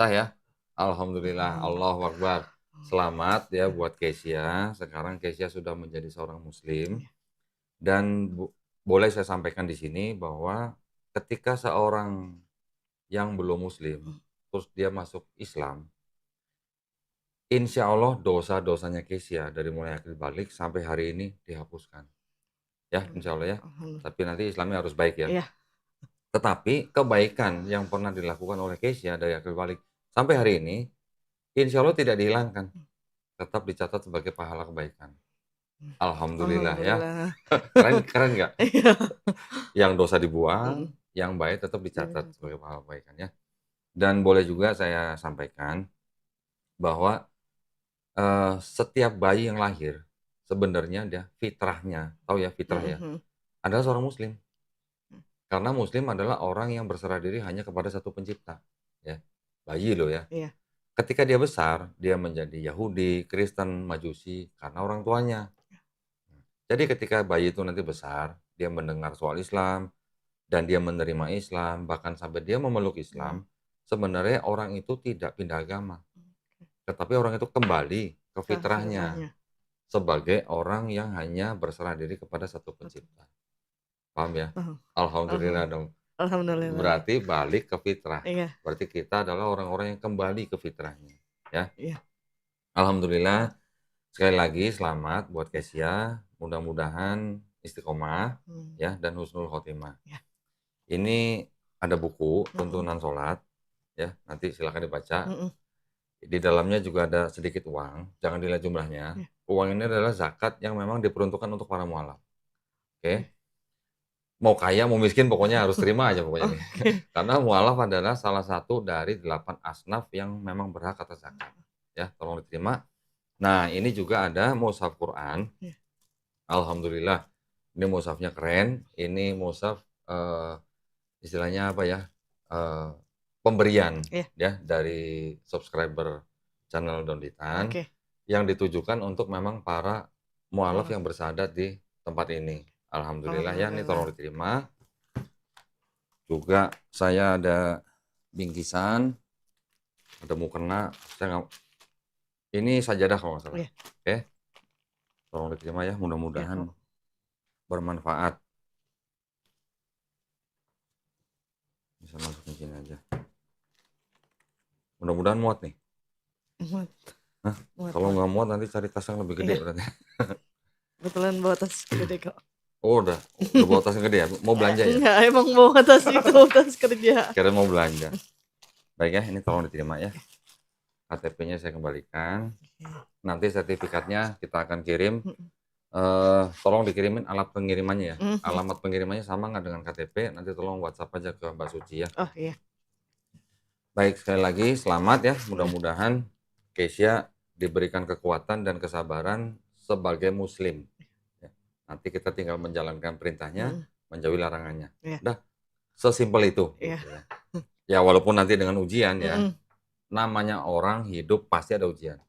Sah ya? Alhamdulillah. Allahu Akbar. Selamat ya buat Kesia. Sekarang Kesia sudah menjadi seorang muslim. Dan boleh saya sampaikan di sini bahwa ketika seorang yang belum muslim terus dia masuk Islam, insya Allah dosa-dosanya Kesia dari mulai akil balik sampai hari ini dihapuskan. Ya, insya Allah ya. Tapi nanti Islamnya harus baik ya. Tetapi kebaikan yang pernah dilakukan oleh Kesia dari akil balik sampai hari ini, insya Allah tidak dihilangkan. Tetap dicatat sebagai pahala kebaikan. Alhamdulillah ya. Alhamdulillah. Keren nggak? Iya. Yang dosa dibuang, Mhm. yang baik tetap dicatat Iya. sebagai pahala kebaikan ya. Dan boleh juga saya sampaikan bahwa, setiap bayi yang lahir sebenarnya dia fitrahnya, tahu ya fitrah Mhm ya, mhm. adalah seorang muslim. Mmm. Karena muslim adalah orang yang berserah diri hanya kepada satu pencipta, ya. Bayi loh ya. Iya. Ketika dia besar, dia menjadi Yahudi, Kristen, Majusi karena orang tuanya. Jadi ketika bayi itu nanti besar, dia mendengar soal Islam dan dia menerima Islam, bahkan sampai dia memeluk Mmm. Islam, sebenarnya orang itu tidak pindah agama, Oke. tetapi orang itu kembali ke Ke fitrahnya fitrahnya. sebagai orang yang hanya berserah diri kepada satu Betul. pencipta. Paham ya? Paham. Alhamdulillah Alhamdulillah. dong. Alhamdulillah. Berarti balik ke fitrah. Iya. Berarti kita adalah orang-orang yang kembali ke fitrahnya, ya. Iya. Alhamdulillah, sekali lagi selamat buat Kesya, mudah-mudahan istiqomah Mmm. ya dan husnul khotimah. Iya. Ini ada buku Mhm. tuntunan sholat ya, nanti silakan dibaca. Mhm. Di dalamnya juga ada sedikit uang, jangan dilihat jumlahnya. Iya. Uang ini adalah zakat yang memang diperuntukkan untuk para mualaf, Oke. oke. Mau kaya, mau miskin pokoknya harus terima aja pokoknya nih. Oke. Karena mualaf adalah salah satu dari 8 asnaf yang memang berhak atas zakat, ya tolong diterima. Nah, ini juga ada mushaf Quran. Iya. Alhamdulillah, ini mushafnya keren, ini mushaf, istilahnya apa ya, eee, pemberian Iya. ya dari subscriber channel Donditan, Oke. yang ditujukan untuk memang para mualaf Mualaf. yang bersyahadat di tempat ini. Alhamdulillah ya, ini tolong Alhamdulillah. diterima. Juga saya ada bingkisan, ada mukena, saya nggak ini sajadah kalau nggak salah, Iya. oke. Tolong diterima ya, Iya, mudah-mudahan Kak. bermanfaat. Bisa masukin sini aja. Mudah-mudahan muat nih. Muat. Hah? Muat, Kalau muat. nggak muat nanti cari tas yang lebih gede Iya. berarti. Kebetulan bawa tas gede kok. Oh udah bawa tas yang gede ya? Mau belanja ya? Enggak, emang bawa tas itu, tas kerja. Kirain mau belanja. Baik ya, ini tolong diterima ya. Oke. KTP-nya saya kembalikan. Oke. Nanti sertifikatnya kita akan kirim. Mhm. Tolong dikirimin alat pengirimannya ya. Mhm. Alamat pengirimannya sama nggak dengan KTP? Nanti tolong WhatsApp aja ke Mbak Suci ya. Oh iya. Baik, sekali lagi selamat ya. Iya. Mudah-mudahan Kesya diberikan kekuatan dan kesabaran sebagai muslim. Ya. Nanti kita tinggal menjalankan perintahnya, Mhm. menjauhi larangannya. Iya. Udah, sesimpel itu. Iya. Gitu ya. Ya walaupun nanti dengan ujian ya, Mhm. namanya orang hidup pasti ada ujian.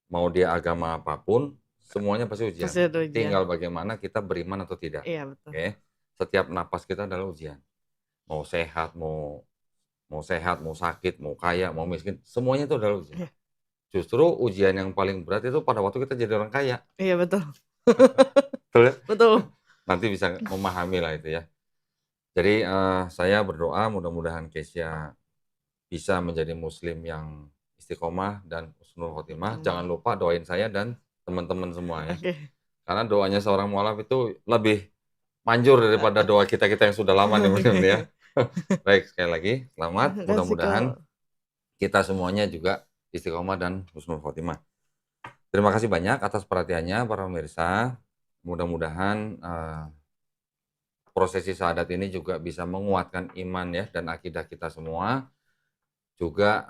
Mau dia agama apapun, semuanya pasti ujian. Pasti ada ujian. Tinggal bagaimana kita beriman atau tidak. Iya, betul. Oke. Setiap napas kita adalah ujian. Mau sehat, mau sehat, mau sakit, mau kaya, mau miskin, semuanya itu adalah ujian. Iya. Justru ujian yang paling berat itu pada waktu kita jadi orang kaya. Iya, betul. Betul ya? Betul. Nanti bisa memahami lah itu ya. Jadi saya berdoa mudah-mudahan Kesya bisa menjadi muslim yang istiqomah dan husnul khotimah. Amin. Jangan lupa doain saya dan teman-teman semua ya. Oke. Karena doanya seorang mualaf itu lebih manjur daripada doa kita-kita yang sudah lama nih mungkin ya. Baik, sekali lagi selamat. Makasih, Mudah-mudahan Kak. kita semuanya juga istiqomah dan husnul khotimah. Terima kasih banyak atas perhatiannya para pemirsa. Mudah-mudahan prosesi syahadat ini juga bisa menguatkan iman ya dan akidah kita semua. Juga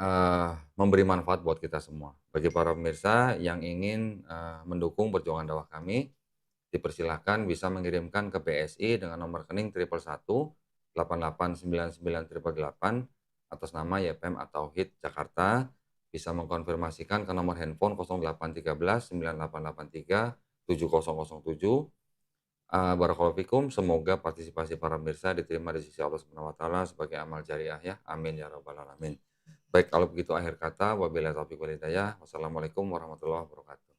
memberi manfaat buat kita semua. Bagi para pemirsa yang ingin mendukung perjuangan dakwah kami, dipersilahkan bisa mengirimkan ke BSI dengan nomor rekening 111 8899 atas nama YPM atau HIT Jakarta. Bisa mengkonfirmasikan ke nomor handphone 0813 9883 7007. Barakallahu fikum, semoga partisipasi para pemirsa diterima di sisi Allah Subhanahu wa taala sebagai amal jariah ya. Amin ya rabbal alamin. Baik, kalau begitu akhir kata, wabillahi taufiq wal hidayah. Wassalamualaikum warahmatullahi wabarakatuh.